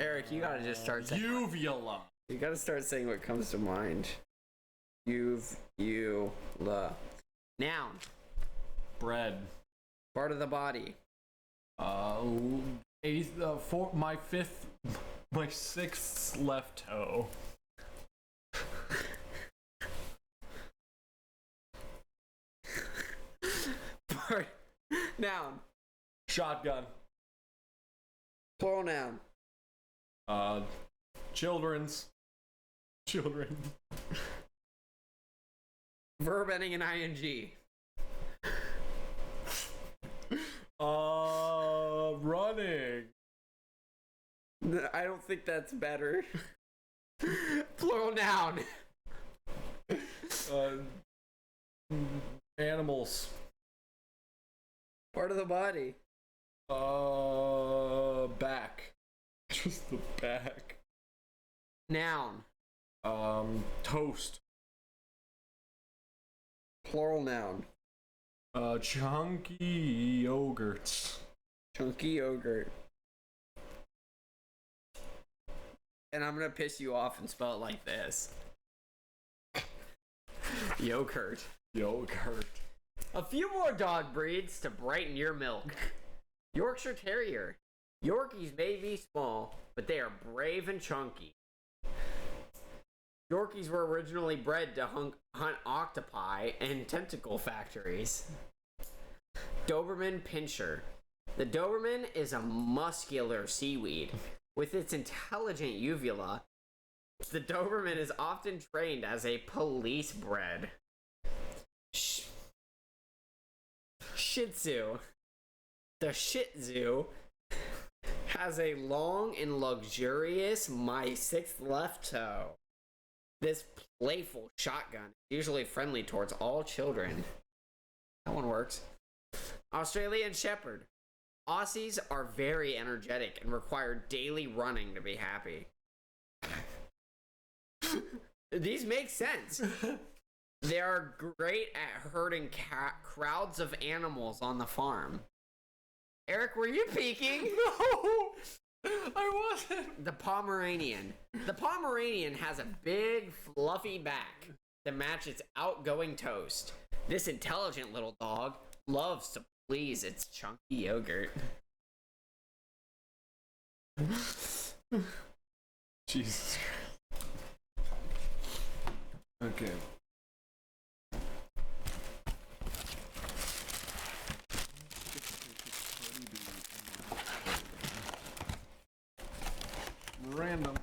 Eric, you gotta just start saying. Uvula. You gotta start saying what comes to mind. Uvula. Noun. Bread. Part of the body. My sixth left toe. Part. Noun. Shotgun. Plural noun. Children. Verb ending in ing. Running. I don't think that's better. Plural noun. Animals. Part of the body. Back. Just the back. Noun. Toast. Plural noun. Chunky yogurts. Chunky yogurt. And I'm gonna piss you off and spell it like this. Yogurt. Yogurt. A few more dog breeds to brighten your milk. Yorkshire Terrier. Yorkies may be small, but they are brave and chunky. Yorkies were originally bred to hunt octopi in tentacle factories. Doberman Pinscher. The Doberman is a muscular seaweed. With its intelligent uvula, the Doberman is often trained as a police bred. Shih Tzu. The Shih Tzu has a long and luxurious my sixth left toe. This playful shotgun is usually friendly towards all children. That one works. Australian Shepherd. Aussies are very energetic and require daily running to be happy. These make sense. They are great at herding crowds of animals on the farm. Eric, were you peeking? No, I wasn't. The Pomeranian. The Pomeranian has a big, fluffy back to match its outgoing toast. This intelligent little dog loves to please its chunky yogurt. Jesus. Okay. Random.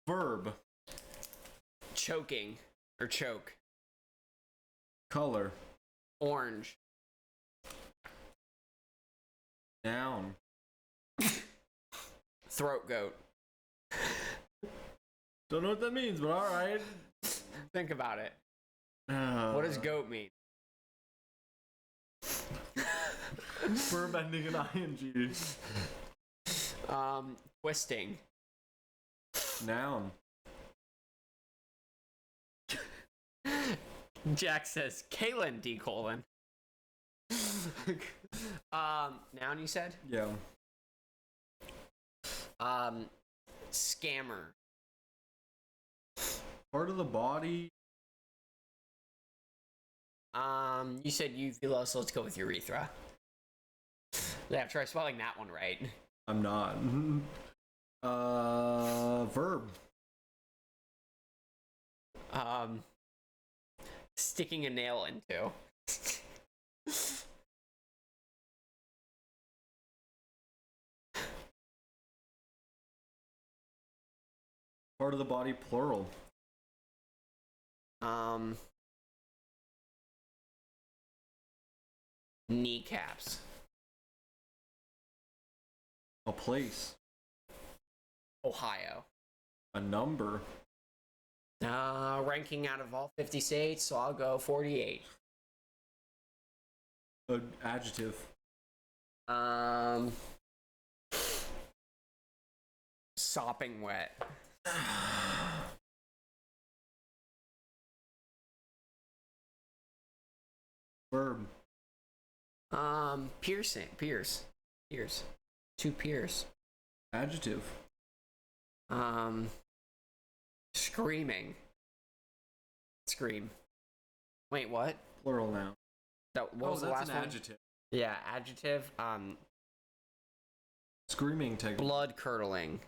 Verb. Choking or choke. Color. Orange. Noun. Throat goat. Don't know what that means, but alright. Think about it. What does goat mean? Verb ending in ing. Twisting. Noun. Jack says, Kaylin, D colon. Noun you said? Yeah. Scammer. Part of the body. You said uvula, so let's go with urethra. Yeah, try spelling that one right. I'm not. Verb. Sticking a nail into. Part of the body, plural. Um, Kneecaps. A place. Ohio. A number. Ranking out of all 50 states, so I'll go 48. An adjective. Sopping wet. Verb. Pierce. To pierce. Adjective. Screaming. Scream. Wait, what? Plural noun. What was the that's last an one? adjective. Yeah, adjective. Screaming technique. Blood curdling.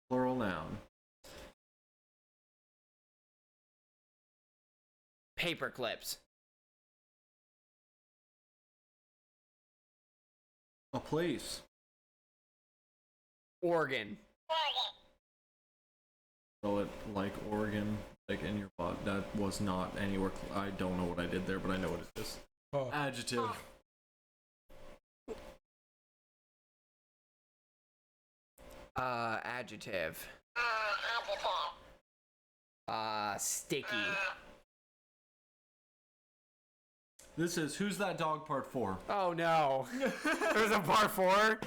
Plural noun. Paper clips. A place. Organ. So it like organ, like in your butt. That was not anywhere. I don't know what I did there, but I know what it is. Oh. Adjective. Adjective. Sticky. This is Who's That Dog Part 4. Oh no. There's a part 4?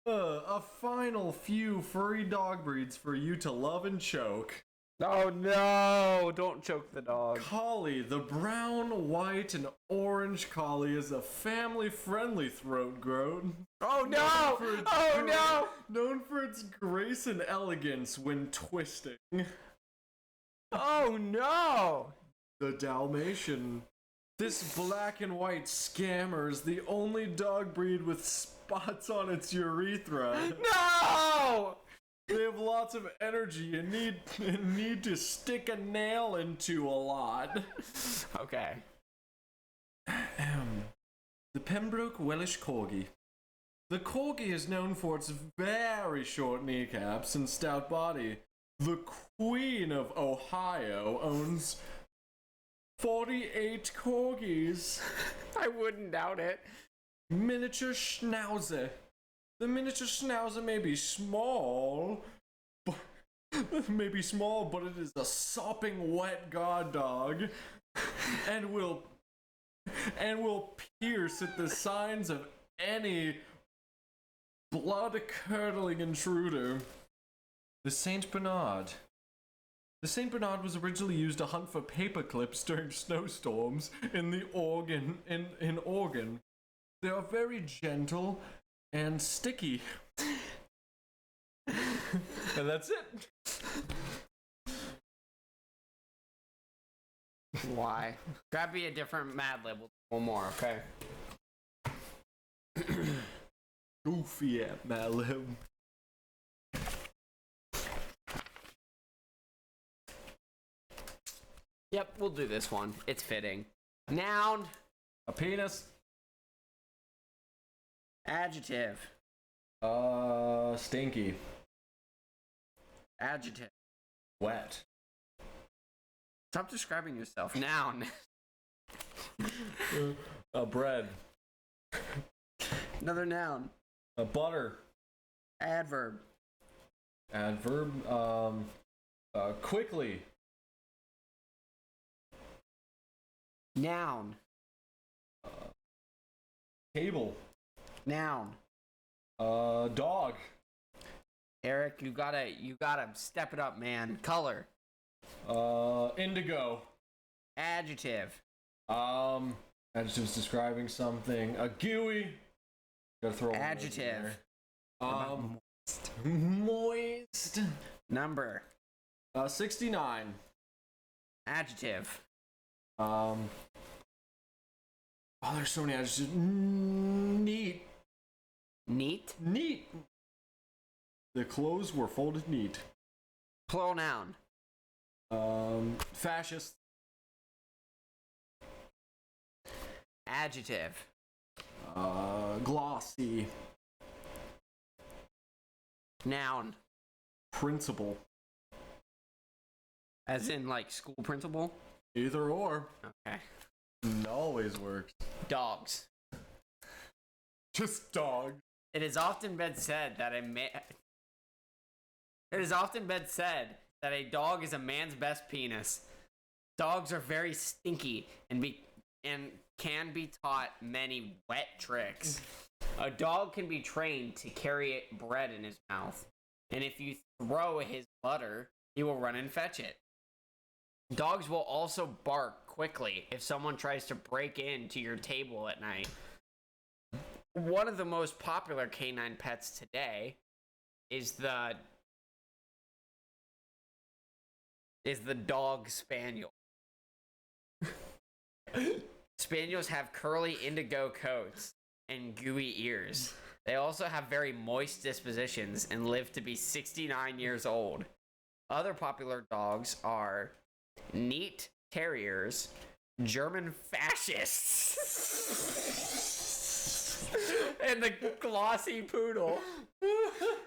A final few furry dog breeds for you to love and choke. Oh no. Don't choke the dog. Collie, the brown, white, and orange collie is a family-friendly throat goat. Oh no. Oh no. Known for its grace and elegance when twisting. Oh no. The Dalmatian. This black and white scammer is the only dog breed with spots on its urethra. No. They have lots of energy and need to stick a nail into a lot. Okay. The Pembroke Welsh Corgi. The Corgi is known for its very short kneecaps and stout body. The Queen of Ohio owns 48 corgis. I wouldn't doubt it. Miniature Schnauzer. The miniature Schnauzer may be small, but it is a sopping wet guard dog, and will pierce at the signs of any blood-curdling intruder. The Saint Bernard. The Saint Bernard was originally used to hunt for paper clips during snowstorms in Oregon. They are very gentle and sticky. And that's it. Why? Gotta be a different Mad Lib. One more, okay? Goofy at Malib. Yep, we'll do this one. It's fitting. Noun. A penis. Adjective. Stinky. Adjective. Wet. Stop describing yourself. Noun. A bread. Another noun. A butter. Adverb. Adverb. Quickly. Noun. Table. Noun. Dog. Eric, you gotta step it up, man. Color. Indigo. Adjective. Adjectives describing something. A gooey. Gotta throw one of those in Adjective. there. Moist. Number. 69. Adjective. Oh, there's so many adjectives. Neat. Neat. Neat. The clothes were folded neat. Plural noun. Fascist. Adjective. Glossy. Noun. Principal. As in, like, school principal? Either or. Okay. Always works. Dogs. Just dog. It has often been said that a dog is a man's best penis. Dogs are very stinky and can be taught many wet tricks. A dog can be trained to carry bread in his mouth, and if you throw his butter, he will run and fetch it. Dogs will also bark quickly if someone tries to break into your table at night. One of the most popular canine pets today is the dog spaniel. Spaniels have curly indigo coats and gooey ears. They also have very moist dispositions and live to be 69 years old. Other popular dogs are neat terriers, German fascists, and the glossy poodle.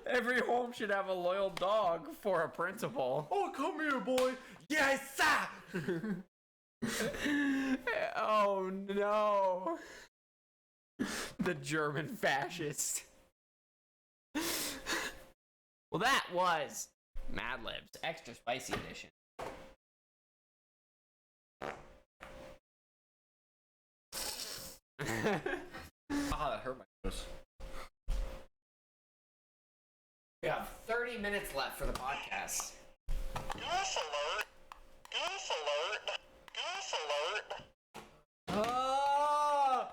Every home should have a loyal dog for a principal. Oh, come here, boy. Yes, sir! Oh no. The German fascist. Well, that was Mad Libs Extra Spicy Edition. That hurt my nose. We have 30 minutes left for the podcast. Goof alert! Goof alert! Goof alert! Ah!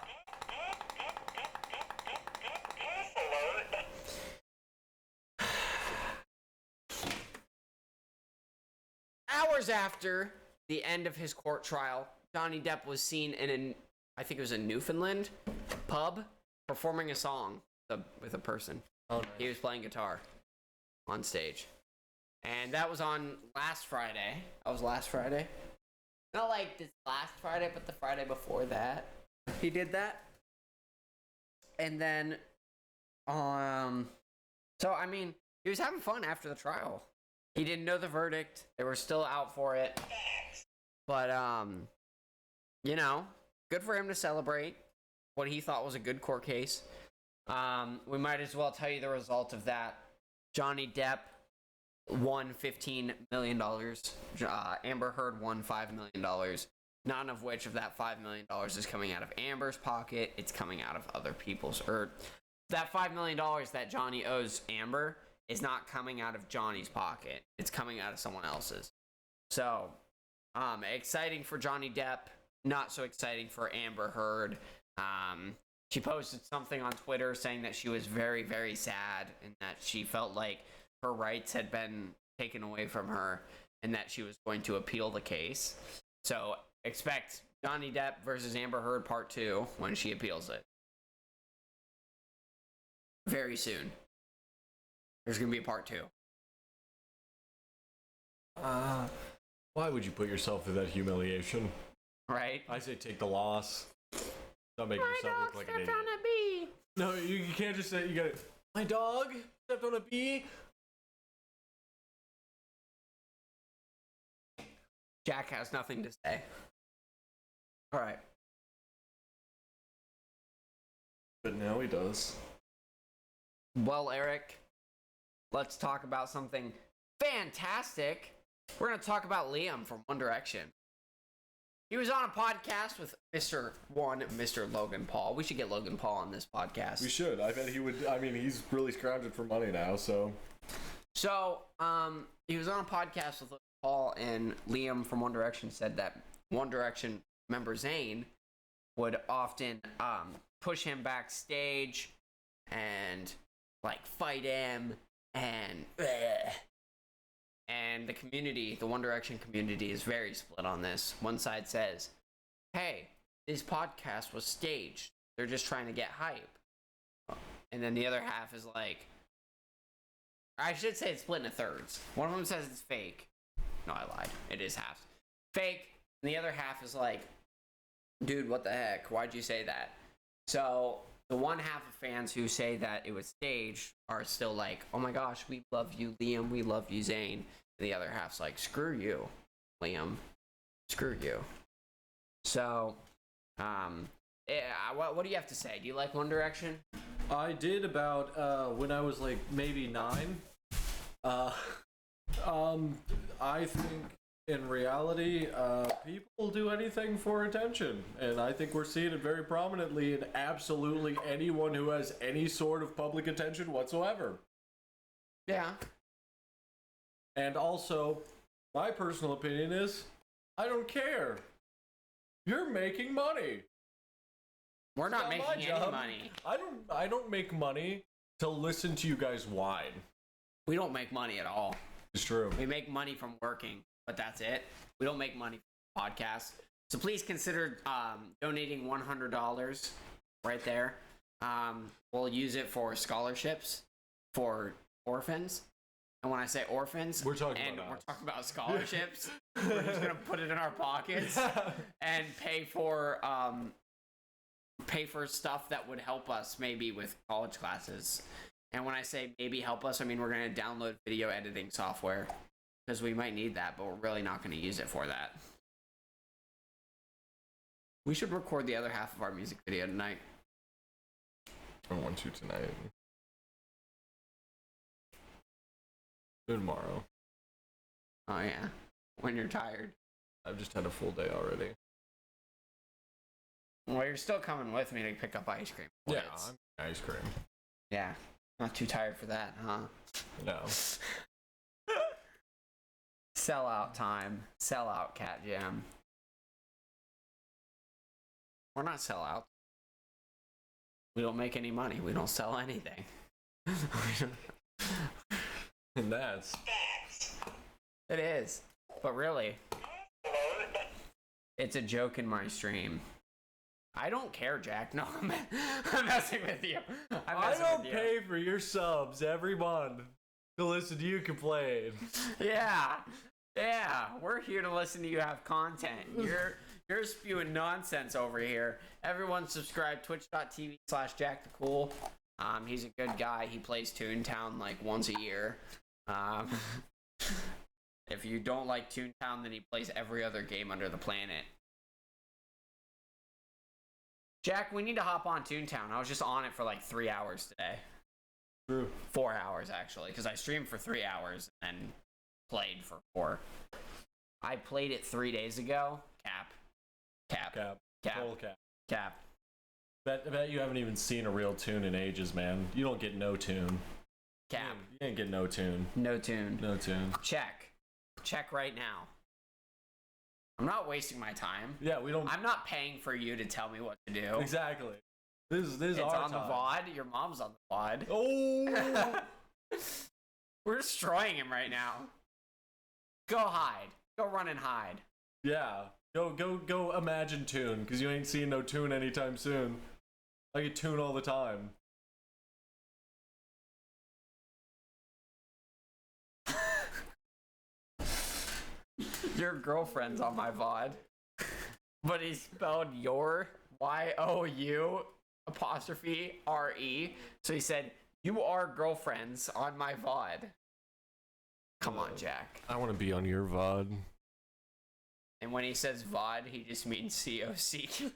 Goof alert! Hours after the end of his court trial, Johnny Depp was seen in I think it was a Newfoundland pub performing a song with a person. Oh, nice. He was playing guitar on stage. And that was on last Friday. That was last Friday. Not like this last Friday, but the Friday before that. He did that. And then, so I mean, he was having fun after the trial. He didn't know the verdict. They were still out for it. But, you know, good for him to celebrate what he thought was a good court case. We might as well tell you the result of that. Johnny Depp won $15 million. Amber Heard won $5 million. None of which of that $5 million is coming out of Amber's pocket. It's coming out of other people's. Or that $5 million that Johnny owes Amber is not coming out of Johnny's pocket. It's coming out of someone else's. So, exciting for Johnny Depp. Not so exciting for Amber Heard. She posted something on Twitter saying that she was very, very sad and that she felt like her rights had been taken away from her and that she was going to appeal the case. So expect Johnny Depp versus Amber Heard part 2 when she appeals it. Very soon. There's going to be a part 2. Why would you put yourself through that humiliation? Right? I say take the loss. Don't make yourself look like an idiot. No, you can't just say, you gotta, my dog stepped on a bee. Jack has nothing to say. All right. But now he does. Well, Eric, let's talk about something fantastic. We're going to talk about Liam from One Direction. He was on a podcast with Mr. Logan Paul. We should get Logan Paul on this podcast. We should. I bet he would. I mean, he's really scrounging for money now, so. So, he was on a podcast with Logan Paul, and Liam from One Direction said that One Direction member Zayn would often push him backstage and like fight him and the community, the One Direction community, is very split on this. One side says, hey, this podcast was staged. They're just trying to get hype. And then the other half is like, I should say it's split into thirds. One of them says it's fake. No, I lied. It is half. Fake. And the other half is like, dude, what the heck? Why'd you say that? So the one half of fans who say that it was staged are still like, oh my gosh, we love you, Liam, we love you, Zayn. And the other half's like, screw you, Liam, screw you. So, what do you have to say? Do you like One Direction? I did about when I was like maybe 9. I think in reality, people do anything for attention, and I think we're seeing it very prominently in absolutely anyone who has any sort of public attention whatsoever. Yeah. And also, my personal opinion is, I don't care. You're making money. We're not It's my making any job. money. I don't make money to listen to you guys whine. We don't make money at all. It's true. We make money from working, but that's it. We don't make money from podcasts. So please consider donating $100 right there. We'll use it for scholarships for orphans. And when I say orphans, We're talking and about we're us. talking about scholarships, we're just gonna put it in our pockets and pay for stuff that would help us maybe with college classes. And when I say maybe help us, I mean we're gonna download video editing software because we might need that, but we're really not gonna use it for that. We should record the other half of our music video tonight. I want to tonight. Tomorrow. Oh yeah, when you're tired. I've just had a full day already. Well, you're still coming with me to pick up ice cream. Yeah, It's- I'm ice cream. yeah. Not too tired for that, huh? No. Sellout time. Sellout Cat Jam. We're not sellout. We don't make any money. We don't sell anything. And that's It is. But really, it's a joke in my stream. I don't care, Jack. No, I'm messing with you. I'm I messing don't with you. pay for your subs every month to listen to you complain. Yeah. We're here to listen to you have content. You're spewing nonsense over here. Everyone subscribe twitch.tv/JackTheCool. He's a good guy. He plays Toontown like once a year. If you don't like Toontown, then he plays every other game under the planet. Jack, we need to hop on Toontown. I was just on it for like 3 hours today. True. 4 hours actually, because I streamed for 3 hours and then played for 4. I played it 3 days ago. Cap. Full cap. Bet you haven't even seen a real tune in ages, man. You don't get no tune. Cap. You ain't get no tune. No tune. No tune. Check right now. I'm not wasting my time. Yeah, we don't. I'm not paying for you to tell me what to do. Exactly. This is It's our on time. the VOD. Your mom's on the VOD. Oh. We're destroying him right now. Go hide. Go run and hide. Yeah. Go imagine tune, because you ain't seeing no tune anytime soon. I get tune all the time. Your girlfriend's on my VOD. But he spelled your YOU apostrophe RE. So he said, you are girlfriends on my VOD. Come on, Jack. I want to be on your VOD. And when he says VOD, he just means COC.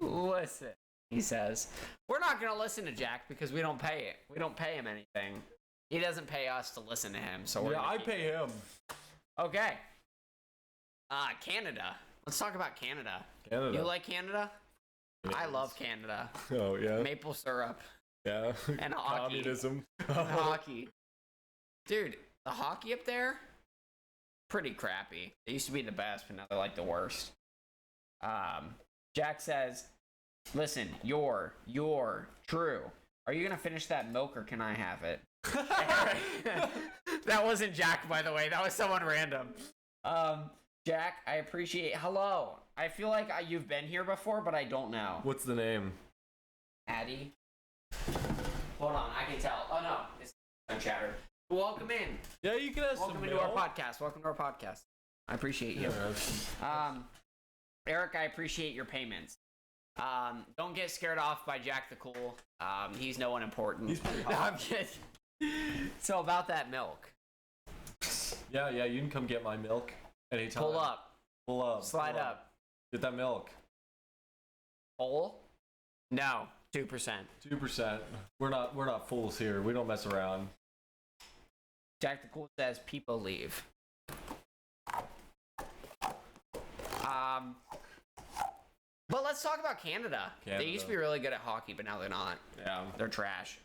Listen, he says. We're not going to listen to Jack because we don't pay it. We don't pay him anything. He doesn't pay us to listen to him. So we're Yeah, gonna I keep- pay him. Okay. Canada. Let's talk about Canada. Canada. You like Canada? I Yes. love Canada. Oh yeah. Maple syrup Yeah. and hockey. Communism. and hockey. Dude, the hockey up there, pretty crappy. They used to be the best, but now they're like the worst. Jack says, listen, you're true. Are you gonna finish that milk or can I have it? That wasn't Jack, by the way. That was someone random. Jack, I appreciate. Hello. I feel like you've been here before, but I don't know. What's the name? Addie. Hold on, I can tell. Oh no, it's no chatter. Welcome in. Yeah, you can ask Welcome into our podcast. Welcome to our podcast. I appreciate you. Eric, I appreciate your payments. Don't get scared off by Jack the Cool. He's no one important. He's pretty No, hot. I'm kidding. So about that milk. Yeah, you can come get my milk anytime. Pull up. Pull up. Slide pull up. Get that milk. Pull? No. 2%. 2%. We're not fools here. We don't mess around. Jack the Cool says people leave. But let's talk about Canada. They used to be really good at hockey, but now they're not. Yeah. They're trash.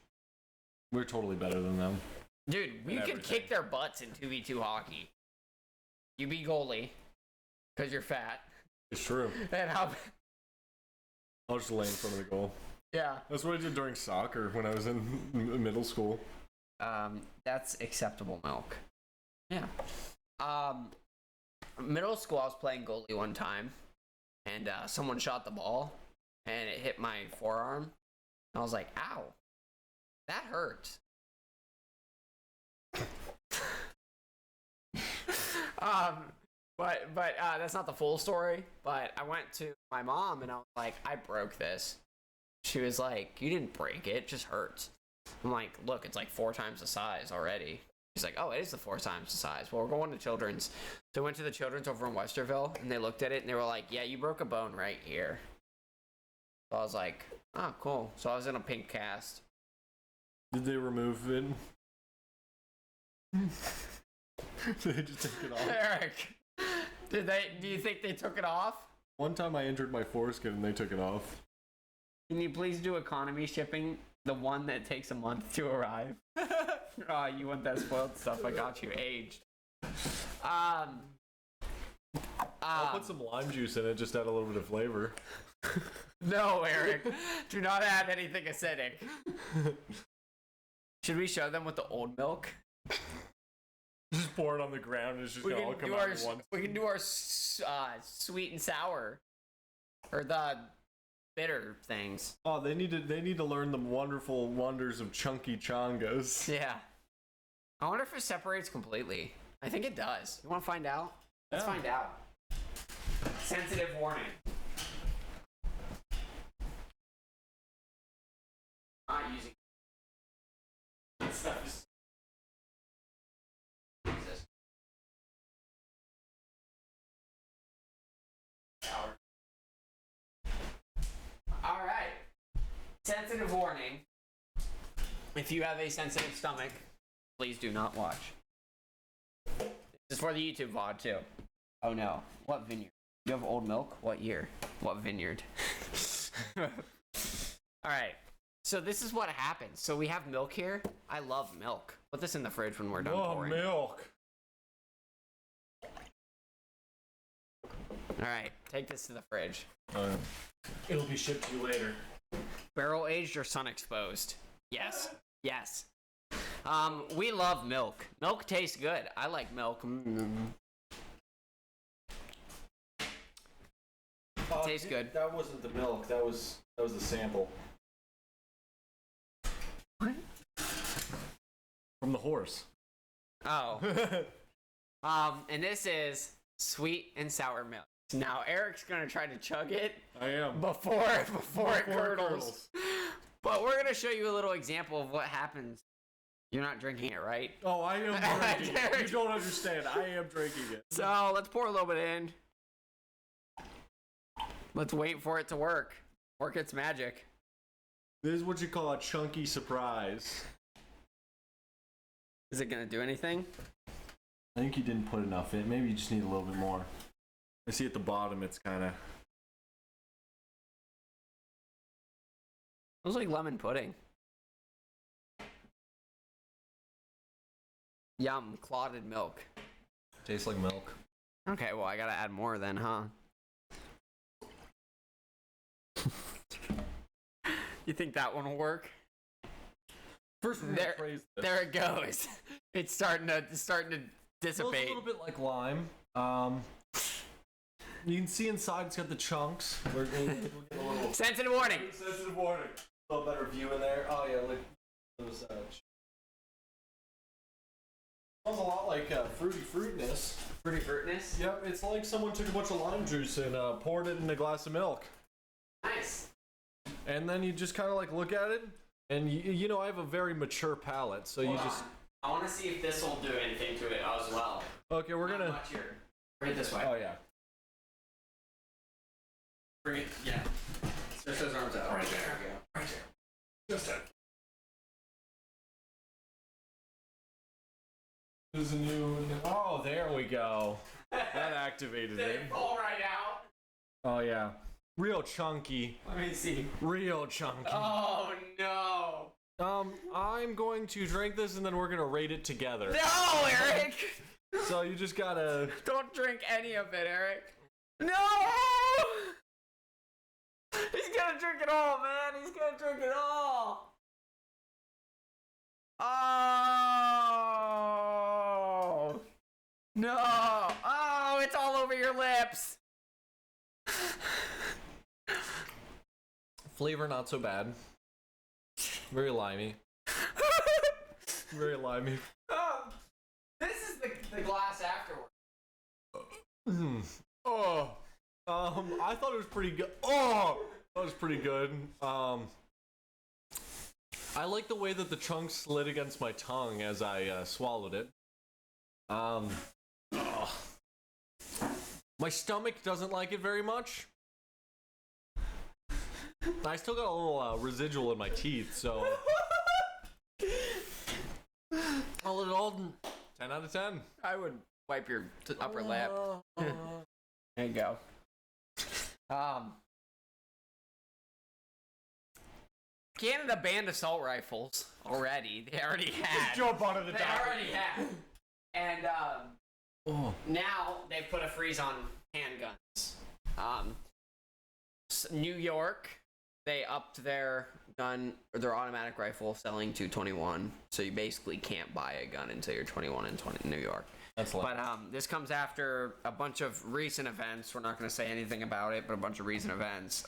We're totally better than them. Dude, you And could everything. kick their butts in 2v2 hockey. You be goalie, because you're fat. It's true. And how... I'll just lay in front of the goal. Yeah. That's what I did during soccer when I was in middle school. That's acceptable milk. Yeah. Middle school, I was playing goalie one time, and someone shot the ball, and it hit my forearm. And I was like, ow, that hurts. But that's not the full story. But I went to my mom, and I was like, I broke this. She was like, you didn't break it, it just hurts. I'm like, look, it's like 4 times the size already. She's like, oh, it is the 4 times the size. Well, we're going to Children's. So I went to the Children's over in Westerville, and they looked at it, and they were like, yeah, you broke a bone right here. So I was like, oh, cool. So I was in a pink cast. Did they remove it? Did they just take it off? Eric, do you think they took it off? One time I injured my foreskin and they took it off. Can you please do economy shipping, the one that takes a month to arrive? Oh, you want that spoiled stuff? I got you aged. I'll put some lime juice in it, just add a little bit of flavor. No, Eric, do not add anything acidic. Should we show them with the old milk? Just pour it on the ground and it's just We gonna all can come do out our at once. we can do our sweet and sour, or the bitter things. Oh, they need to learn the wonderful wonders of chunky chongas. Yeah. I wonder if it separates completely. I think it does. You want to find out? Let's Yeah. find out. Sensitive warning. Not using stuff. Jesus. Sour. All right. Sensitive warning. If you have a sensitive stomach, please do not watch. This is for the YouTube VOD too. Oh no. What vineyard? You have old milk? What year? What vineyard? Alright. So this is what happens. So we have milk here. I love milk. Put this in the fridge when we're done Oh, pouring. milk. Alright. Take this to the fridge. It'll be shipped to you later. Barrel aged or sun exposed? Yes. Yes. We love milk. Milk tastes good. I like milk. Tastes good. That wasn't the milk. That was the sample. What? From the horse. Oh. And this is sweet and sour milk. Now Eric's gonna try to chug it I am. before it Before curdles. But we're gonna show you a little example of what happens. You're not drinking it, right? Oh, I am drinking it. You don't understand. I am drinking it. So let's pour a little bit in. Let's wait for it to work. Work its magic. This is what you call a chunky surprise. Is it gonna do anything? I think you didn't put enough in. Maybe you just need a little bit more. I see at the bottom it's kind of... Looks like lemon pudding. Yum, clotted milk. Tastes like milk. Okay, well I gotta add more then, huh? You think that one will work? First, we're There- gonna praise this. There it goes. It's starting to Smells a dissipate. little bit like lime. You can see inside it's got the chunks. We'll get a little Sensitive warning. sensitive warning. A little better view in there. Oh yeah, look. Those, smells a lot like fruity fruitness. Fruity fruitness. Yep, it's like someone took a bunch of lime juice and poured it in a glass of milk. Nice. and then you just kind of like look at it, and you know I have a very mature palate, so you just. I want to see if this will do anything to it as well. Okay, we're gonna. Much here. Bring it this way. Oh yeah. Bring it. Yeah. Stretch those arms out. Right there. Right there. Just that. There's a new. Oh, there we go. That activated Did it. it fall right out? Oh yeah. Real chunky. Let me see. Real chunky. Oh no. I'm going to drink this and then we're gonna rate it together. No, Eric. So you just gotta. Don't drink any of it, Eric. No. He's gonna drink it all, man. He's gonna drink it all. Oh no. Oh, it's all over your lips. Flavor not so bad. Very limey. Very limey. This is the glass afterward. Oh. I thought it was pretty good. Oh, that was pretty good. I like the way that the chunk slid against my tongue as I swallowed it. My stomach doesn't like it very much. I still got a little residual in my teeth, so. All in all, 10 out of 10. I would wipe your upper lip. There you go. Canada banned assault rifles already. They already had. Jump onto the They dock. already had. And now they've put a freeze on handguns. New York, they upped their gun or their automatic rifle selling to 21. So you basically can't buy a gun until you're 21 in New York. That's But this comes after a bunch of recent events. We're not going to say anything about it, but a bunch of recent events.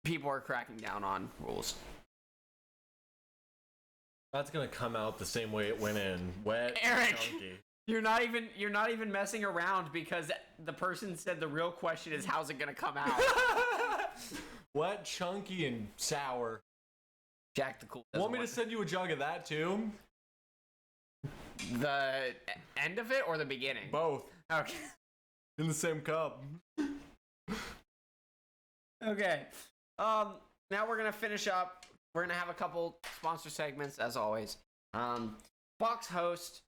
People are cracking down on rules. That's gonna come out the same way it went in. Wet, Eric! chunky. You're not even messing around because the person said the real question is how's it going to come out? Wet, chunky, and sour. Jack the Cool. Want me to send you a jug of that too? The end of it or the beginning? Both. Okay. In the same cup. Okay. Now we're gonna finish up. We're gonna have a couple sponsor segments as always. Fox host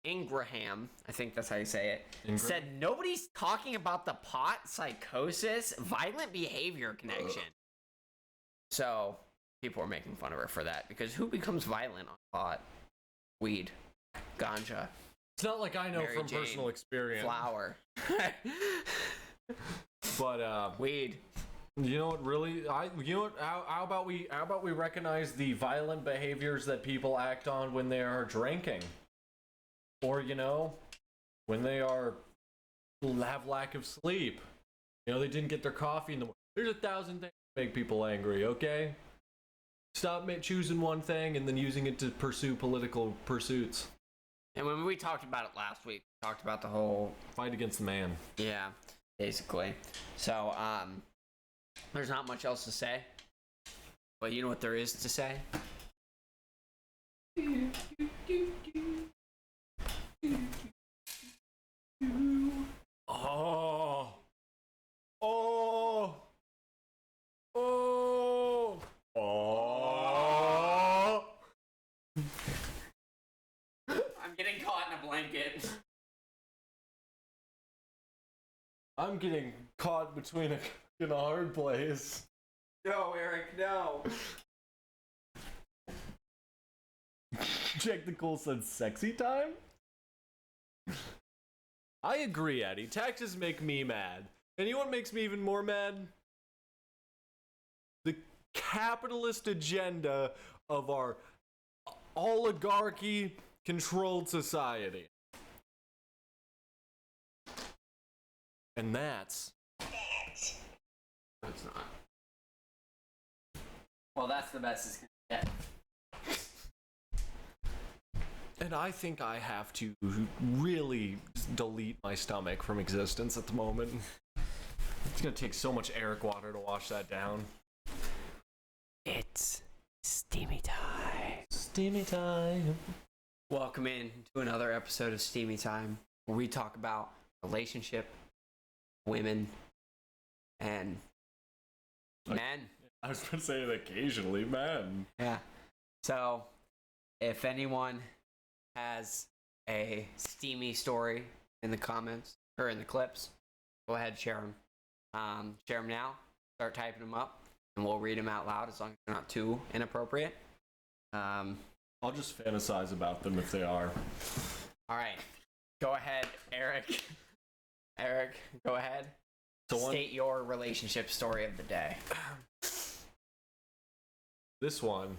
Ingraham, I think that's how you say it, said nobody's talking about the pot psychosis violent behavior connection. So people are making fun of her for that because who becomes violent on pot? Weed, ganja, It's not like I know Mary from Jane, personal experience. flower, But weed. you know what? Really, how about we recognize the violent behaviors that people act on when they are drinking, or when they have lack of sleep. They didn't get their coffee in the morning. There's 1,000 things that make people angry. Okay, stop choosing one thing and then using it to pursue political pursuits. And when we talked about it last week, we talked about the whole Fight against the man. yeah, basically. So there's not much else to say. But you know what there is to say? Oh. Oh. Oh. Oh. I'm getting caught in a blanket. I'm getting caught between a hard place. No, Eric, no. Check the Cool said sexy time? I agree, Eddie. Taxes make me mad. And you know what makes me even more mad? The capitalist agenda of our oligarchy-controlled society. And that's... No, it's not. Well, that's the best it's gonna get. And I think I have to really delete my stomach from existence at the moment. It's gonna take so much Eric water to wash that down. Steamy time. Steamy time. Welcome in to another episode of Steamy Time, where we talk about relationship, women, and men. I was going to say occasionally, man. Yeah. So, if anyone has a steamy story in the comments or in the clips, go ahead, share them. Share them now. Start typing them up, and we'll read them out loud as long as they're not too inappropriate. I'll just fantasize about them if they are. All right. Go ahead, Eric. Eric, go ahead. State your relationship story of the day. This one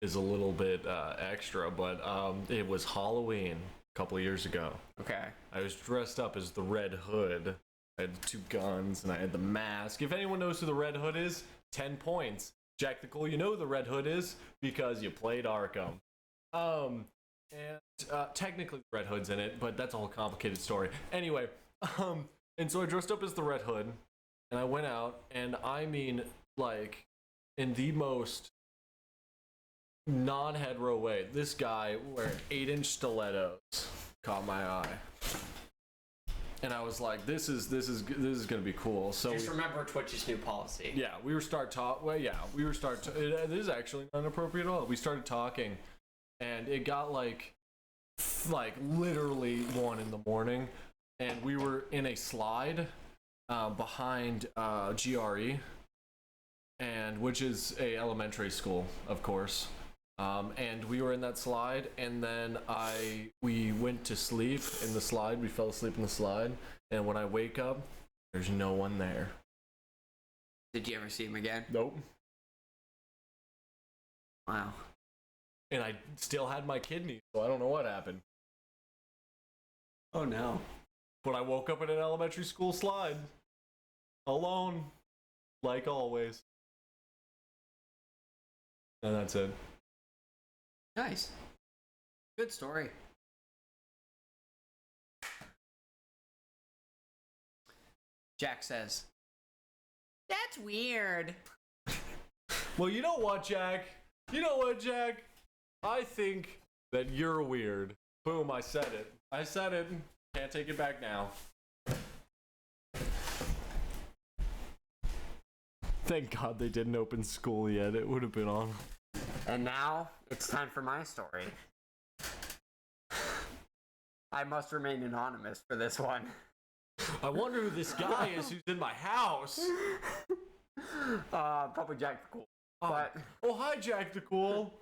is a little bit extra, but it was Halloween a couple of years ago. Okay. I was dressed up as the Red Hood. I had the 2 guns and I had the mask. If anyone knows who the Red Hood is, 10 points. Jack the Cool, you know who the Red Hood is because you played Arkham. Technically the Red Hood's in it, but that's a whole complicated story. Anyway, and so I dressed up as the Red Hood, and I went out, and I mean, like, in the most non-hetero way, this guy wearing 8-inch stilettos caught my eye. And I was like, this is gonna be cool. So Just remember Twitch's new policy. yeah, we were this is actually not inappropriate at all. We started talking, and it got like literally 1 a.m, and we were in a slide behind GRE, and which is a elementary school, of course. And we were in that slide, and then we went to sleep in the slide. We fell asleep in the slide, and when I wake up, there's no one there. Did you ever see him again? Nope. Wow. And I still had my kidney, so I don't know what happened. Oh no. But I woke up in an elementary school slide, alone, like always. And that's it. Nice. Good story. Jack says, "That's weird." Well, you know what, Jack? I think that you're weird. Boom, I said it. Can't take it back now. Thank God they didn't open school yet. It would have been on. And now it's time for my story. I must remain anonymous for this one. I wonder who this guy is who's in my house. Probably Jack the Cool. But Oh, hi, Jack the Cool.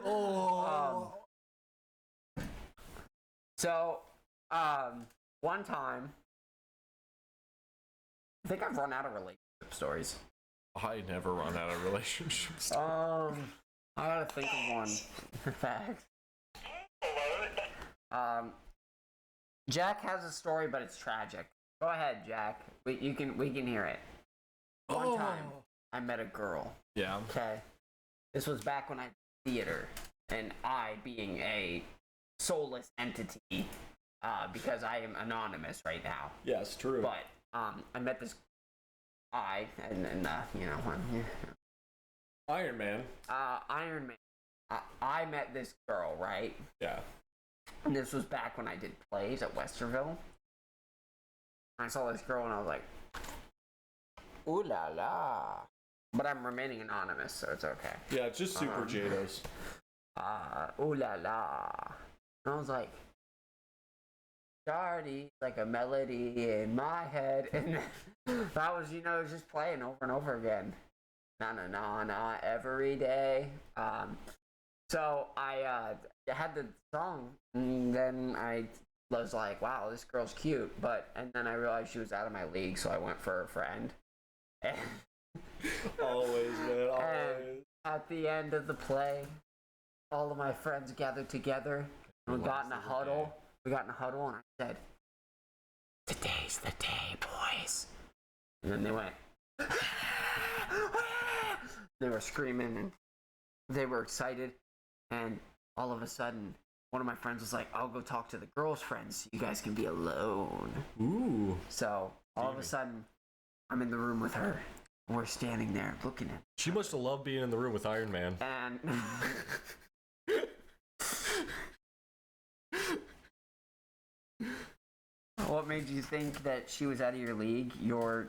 Oh. So, one time, I think I've run out of relationship stories. I never run out of relationships. I gotta think of one. Facts. Jack has a story, but it's tragic. Go ahead, Jack. We can hear it. One time, I met a girl. Yeah. Okay. This was back when I did theater, and I being a soulless entity, because I am anonymous right now. Yes, true. But I met this and Iron Man. Iron Man. I met this girl, right? Yeah. And this was back when I did plays at Westerville. I saw this girl and I was like, ooh la la. But I'm remaining anonymous, so it's okay. Yeah, it's just super Jados. Ooh la la. And I was like, Shardy, like a melody in my head. And that was, just playing over and over again. Na na na na every day. So I had the song, and then I was like, wow, this girl's cute. And then I realized she was out of my league, so I went for a friend. And Always, man, always. and at the end of the play, all of my friends gathered together, and we got in a huddle. And I said, today's the day, boys. And then they went, they were screaming, and they were excited. And all of a sudden, one of my friends was like, I'll go talk to the girls' friends so you guys can be alone. Ooh. So all of a sudden, I'm in the room with her. We're standing there looking at She must have loved being in the room with Iron Man. and what made you think that she was out of your league? Your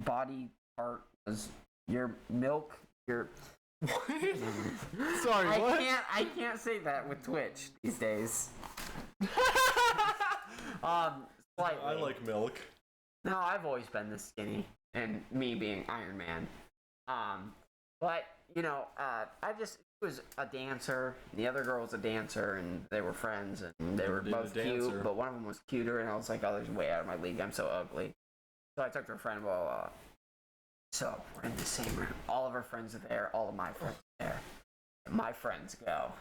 body part was your milk, your Sorry, what? I can't say that with Twitch these days. Slightly. I like milk. No, I've always been this skinny, and me being Iron Man. But you know, she was a dancer. The other girl was a dancer, and they were friends, and they were Did both a dancer. cute. But one of them was cuter, and I was like, "Oh, there's way out of my league. I'm so ugly." So I took her friend. Well, so we're in the same room. All of her friends are there. All of my friends are there. And my friends go,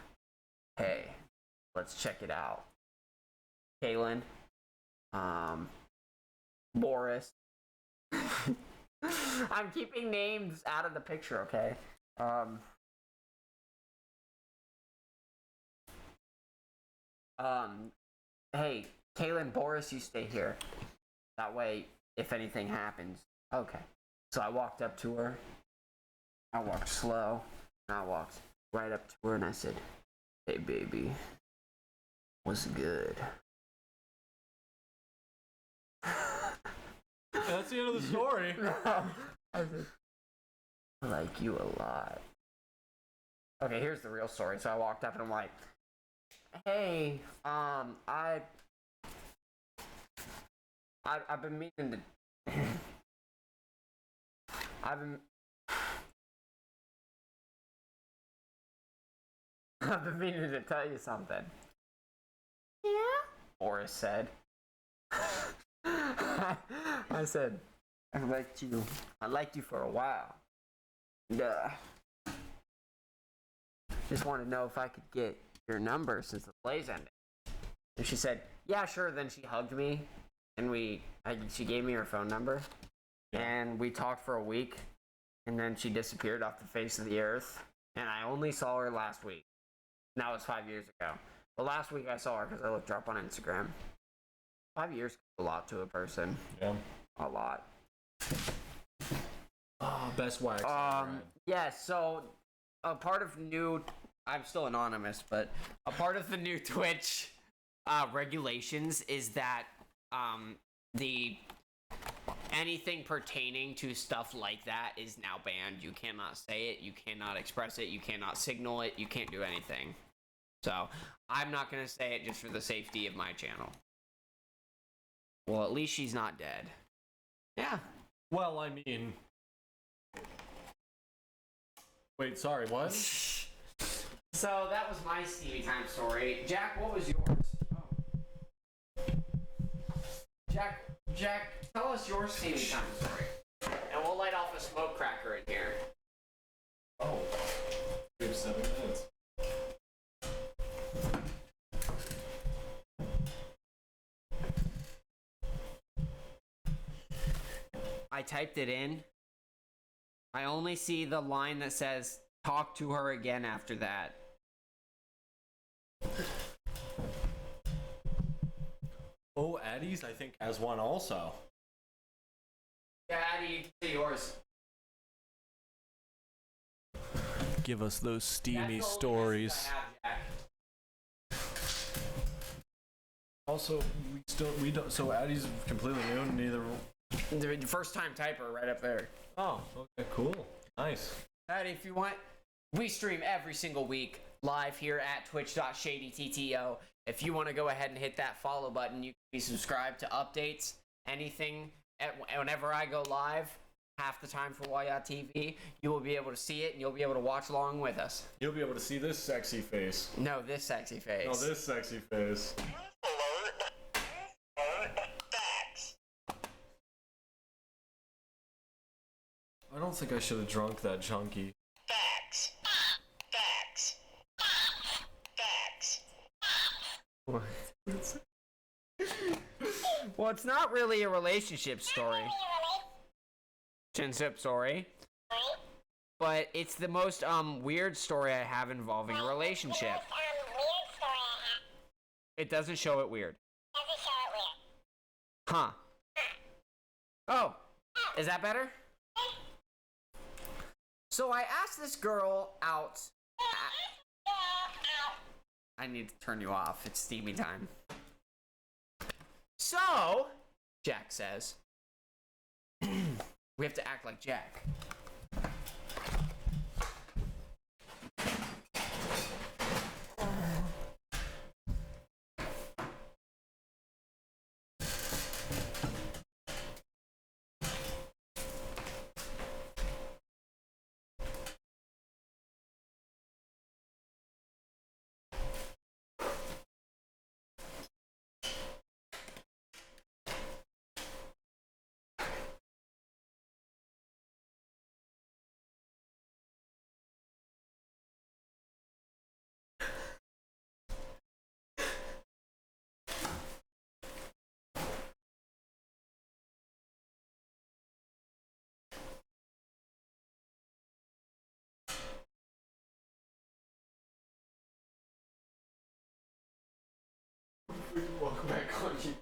"Hey, let's check it out." Kaylin, Boris. I'm keeping names out of the picture, okay? Hey, Kaylin, Boris, you stay here. That way, if anything happens. Okay. So I walked up to her. I walked slow. And I walked right up to her and I said, "Hey, baby. What's good?" That's the end of the story. I said, "I like you a lot." Okay, here's the real story. So I walked up and I'm like, "Hey, I've been meaning to I've been meaning to tell you something." "Yeah?" Boris said. I said, I liked you for a while. Duh. Just want to know if I could get your number since the play's ending." And she said, "Yeah, sure." Then she hugged me, and she gave me her phone number, and we talked for a week, and then she disappeared off the face of the earth, and I only saw her last week. And that was 5 years ago. But last week I saw her because I looked her up on Instagram. 5 years is a lot to a person. Yeah. A lot. Oh, best wax. Yeah, so a part of I'm still anonymous, but a part of the new Twitch regulations is that the anything pertaining to stuff like that is now banned. You cannot say it, you cannot express it, you cannot signal it, you can't do anything. So I'm not gonna say it just for the safety of my channel. Well, at least she's not dead. Yeah. Well, I mean... Wait, sorry, what? So that was my Stevie time story. Jack, what was yours? Oh. Jack, tell us your Stevie time story. And we'll light off a smoke cracker in here. Oh. We have 7 minutes. I typed it in. I only see the line that says, "Talk to her again after that." Oh, Addie's, I think, has one also. Yeah, Addie, you can say yours. Give us those steamy That's the only stories. message I have, Jack. Also, we don't. So Addie's completely new. Neither. The first time typer right up there. Oh, okay, cool, nice. Addie, if you want, we stream every single week live here at twitch.shadytto. If you want to go ahead and hit that follow button, you can be subscribed to updates, anything. Whenever I go live, half the time for Whahya TV, you will be able to see it and you'll be able to watch along with us. You'll be able to see this sexy face. No, this sexy face. No, this sexy face. Alert. Alert. Facts. I don't think I should have drunk that chunky. Facts. Facts. Facts. Well, it's not really a relationship story. Chinship story. But it's the most weird story I have involving a relationship. It doesn't show it weird. Huh. Oh, is that better? So I asked this girl out. I need to turn you off. It's steamy time. So, Jack says, we have to act like Jack. Welcome back on you.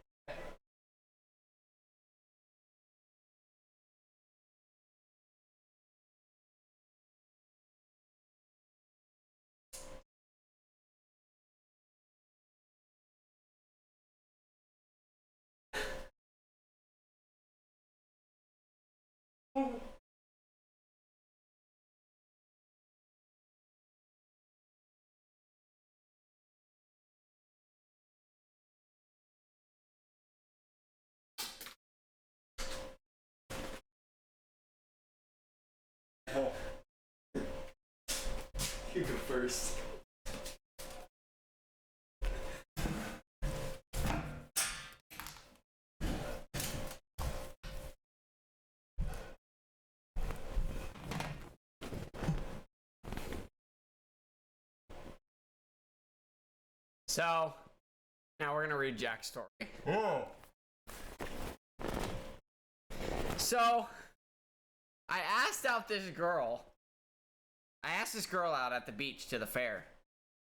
You go first. So, now we're gonna read Jack's story. Oh. So, I asked this girl out at the beach to the fair.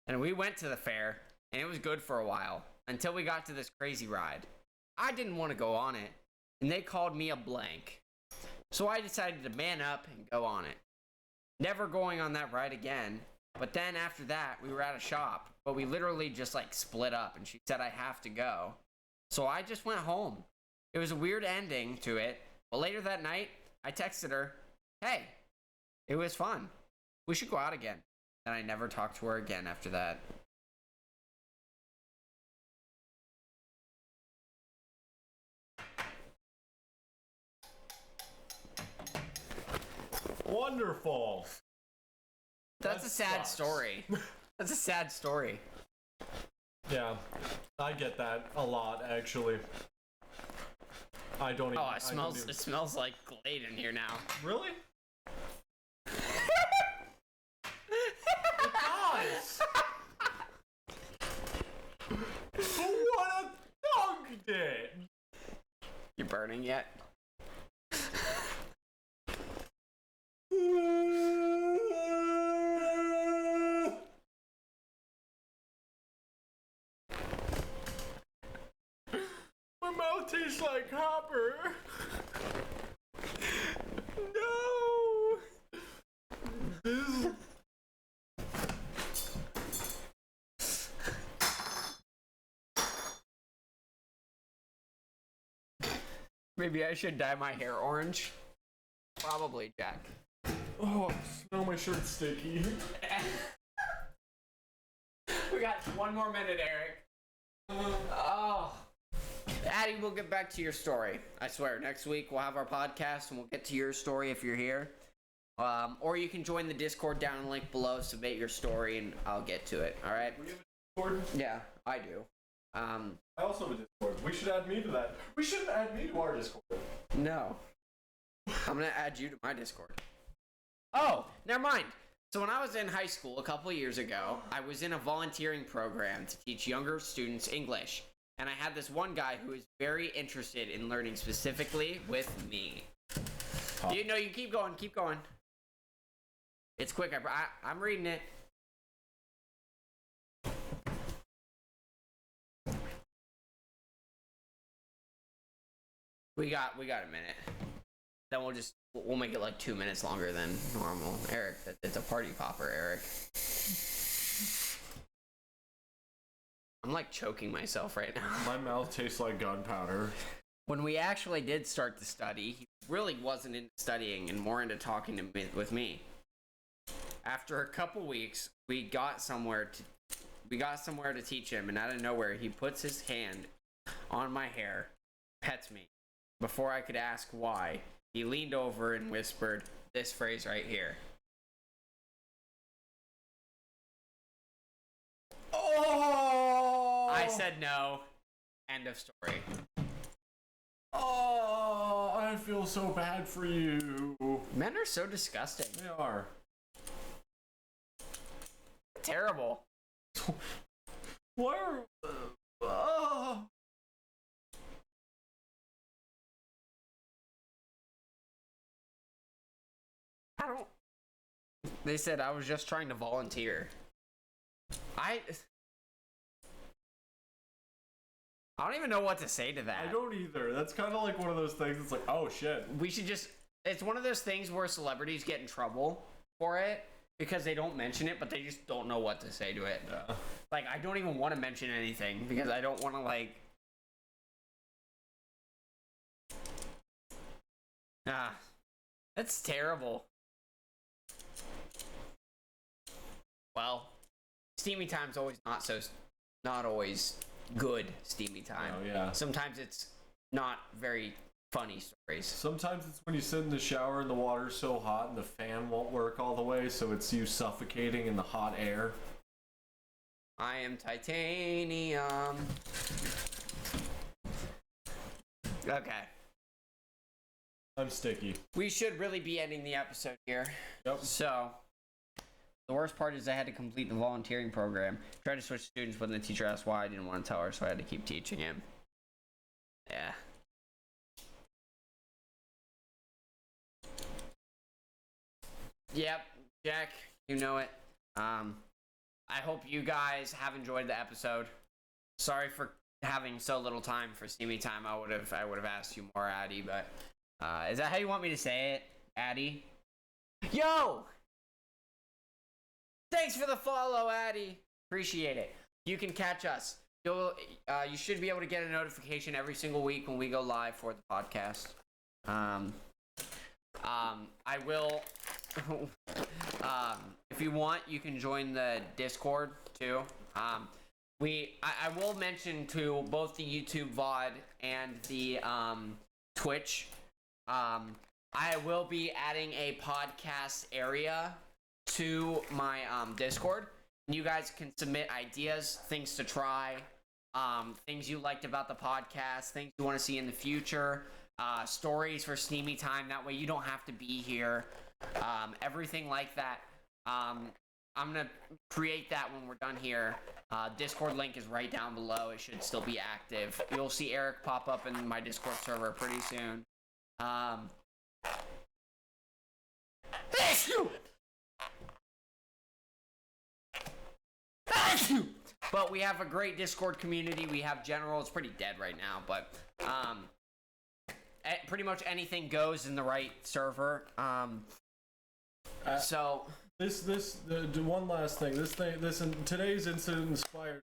And we went to the fair, and it was good for a while, until we got to this crazy ride. I didn't want to go on it, and they called me a blank. So I decided to man up and go on it. Never going on that ride again, but then after that, we were at a shop, but we literally just like split up, and she said I have to go. So I just went home. It was a weird ending to it, but later that night, I texted her, hey, it was fun. We should go out again. And I never talked to her again after that. Wonderful. That's That a sad sucks. story. That's a sad story. Yeah, I get that a lot, actually. I don't even. Oh, I it don't even- smells like Glade in here now. Really? It does! What a dog did! You burning yet? My mouth tastes like copper. No! This... Maybe I should dye my hair orange. Probably, Jack. Oh, smell my shirt sticky. We got one more minute, Eric. Oh. Addie, we'll get back to your story. I swear, next week we'll have our podcast and we'll get to your story if you're here. Or you can join the Discord down in the link below, submit your story, and I'll get to it. All right? We have a Discord? Yeah, I do. I also have a Discord. We should add me to that. We shouldn't add me to our Discord. No. I'm gonna add you to my Discord. Oh, never mind. So when I was in high school a couple of years ago, I was in a volunteering program to teach younger students English. And I had this one guy who was very interested in learning specifically with me. You know, you keep going, keep going. It's quick. I'm reading it. We got a minute. Then we'll make it like 2 minutes longer than normal. Eric, it's a party popper, Eric. I'm like choking myself right now. My mouth tastes like gunpowder. When we actually did start to study, he really wasn't into studying and more into talking with me. After a couple weeks, we got somewhere to teach him, and out of nowhere, he puts his hand on my hair, pets me. Before I could ask why, he leaned over and whispered this phrase right here. Oh! I said no. End of story. Oh, I feel so bad for you. Men are so disgusting. They are. Terrible. Why are... I don't... They said I was just trying to volunteer. I don't even know what to say to that. I don't either. That's kind of like one of those things that's like, oh shit. We should just... It's one of those things where celebrities get in trouble for it because they don't mention it, but they just don't know what to say to it. Yeah. Like, I don't even want to mention anything because I don't want to, like... That's terrible. Well, steamy time's always not always good steamy time. Oh, yeah. Sometimes it's not very funny stories. Sometimes it's when you sit in the shower and the water's so hot and the fan won't work all the way, so it's you suffocating in the hot air. I am titanium. Okay. I'm sticky. We should really be ending the episode here. Yep. So, the worst part is I had to complete the volunteering program. Tried to switch students, but the teacher asked why. I didn't want to tell her, so I had to keep teaching him. Yeah. Yep, Jack, you know it. I hope you guys have enjoyed the episode. Sorry for having so little time for steamy time. I would have asked you more, Addy, but is that how you want me to say it, Addy? Yo! Thanks for the follow, Addy. Appreciate it. You can catch us. You should be able to get a notification every single week when we go live for the podcast. I will. If you want, you can join the Discord too. I will mention to both the YouTube VOD and the Twitch. I will be adding a podcast area to my Discord. You guys can submit ideas, things to try, things you liked about the podcast, things you want to see in the future, stories for steamy time. That way you don't have to be here. Everything like that. I'm gonna create that when we're done here. Discord link is right down below. It should still be active. You'll see Eric pop up in my Discord server pretty soon. But we have a great Discord community. We have general. It's pretty dead right now, but pretty much anything goes in the right server. So the one last thing. Today's incident inspired.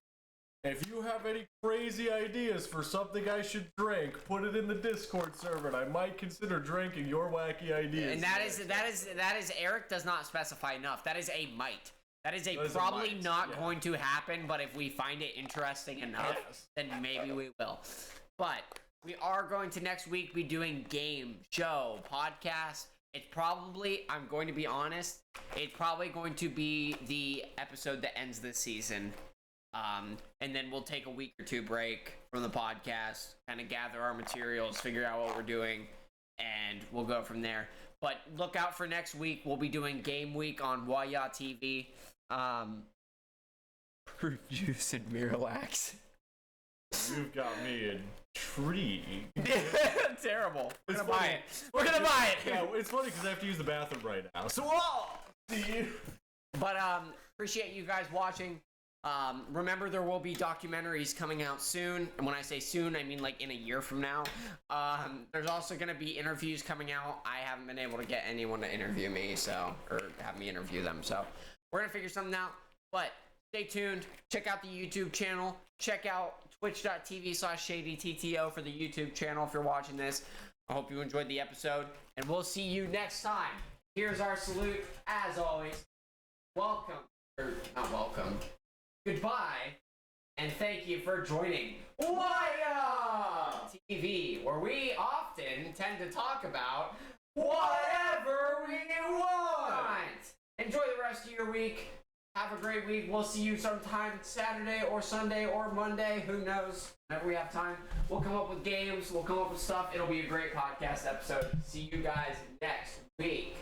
If you have any crazy ideas for something I should drink, put it in the Discord server, and I might consider drinking your wacky ideas. And that is Eric does not specify enough. That is a might. That is probably not going to happen, but if we find it interesting enough, then maybe we will. But we are going to next week be doing game, show, podcast. It's probably, I'm going to be honest, it's probably going to be the episode that ends this season. And then we'll take a week or two break from the podcast, kind of gather our materials, figure out what we're doing, and we'll go from there. But look out for next week. We'll be doing Game Week on Whahya TV. Fruit juice and Miralax. You've got me intrigued. Terrible. We're gonna buy it. We're gonna buy it. Yeah, it's funny because I have to use the bathroom right now. So, see you. But appreciate you guys watching. Remember, there will be documentaries coming out soon. And when I say soon, I mean like in a year from now. There's also going to be interviews coming out. I haven't been able to get anyone to interview me, or have me interview them. So we're going to figure something out. But stay tuned. Check out the YouTube channel. Check out twitch.tv/ShadyTTO for the YouTube channel if you're watching this. I hope you enjoyed the episode. And we'll see you next time. Here's our salute, as always. Welcome. Or not welcome. Goodbye, and thank you for joining Whahya TV, where we often tend to talk about whatever we want. Enjoy the rest of your week. Have a great week. We'll see you sometime Saturday or Sunday or Monday. Who knows? Whenever we have time, we'll come up with games. We'll come up with stuff. It'll be a great podcast episode. See you guys next week.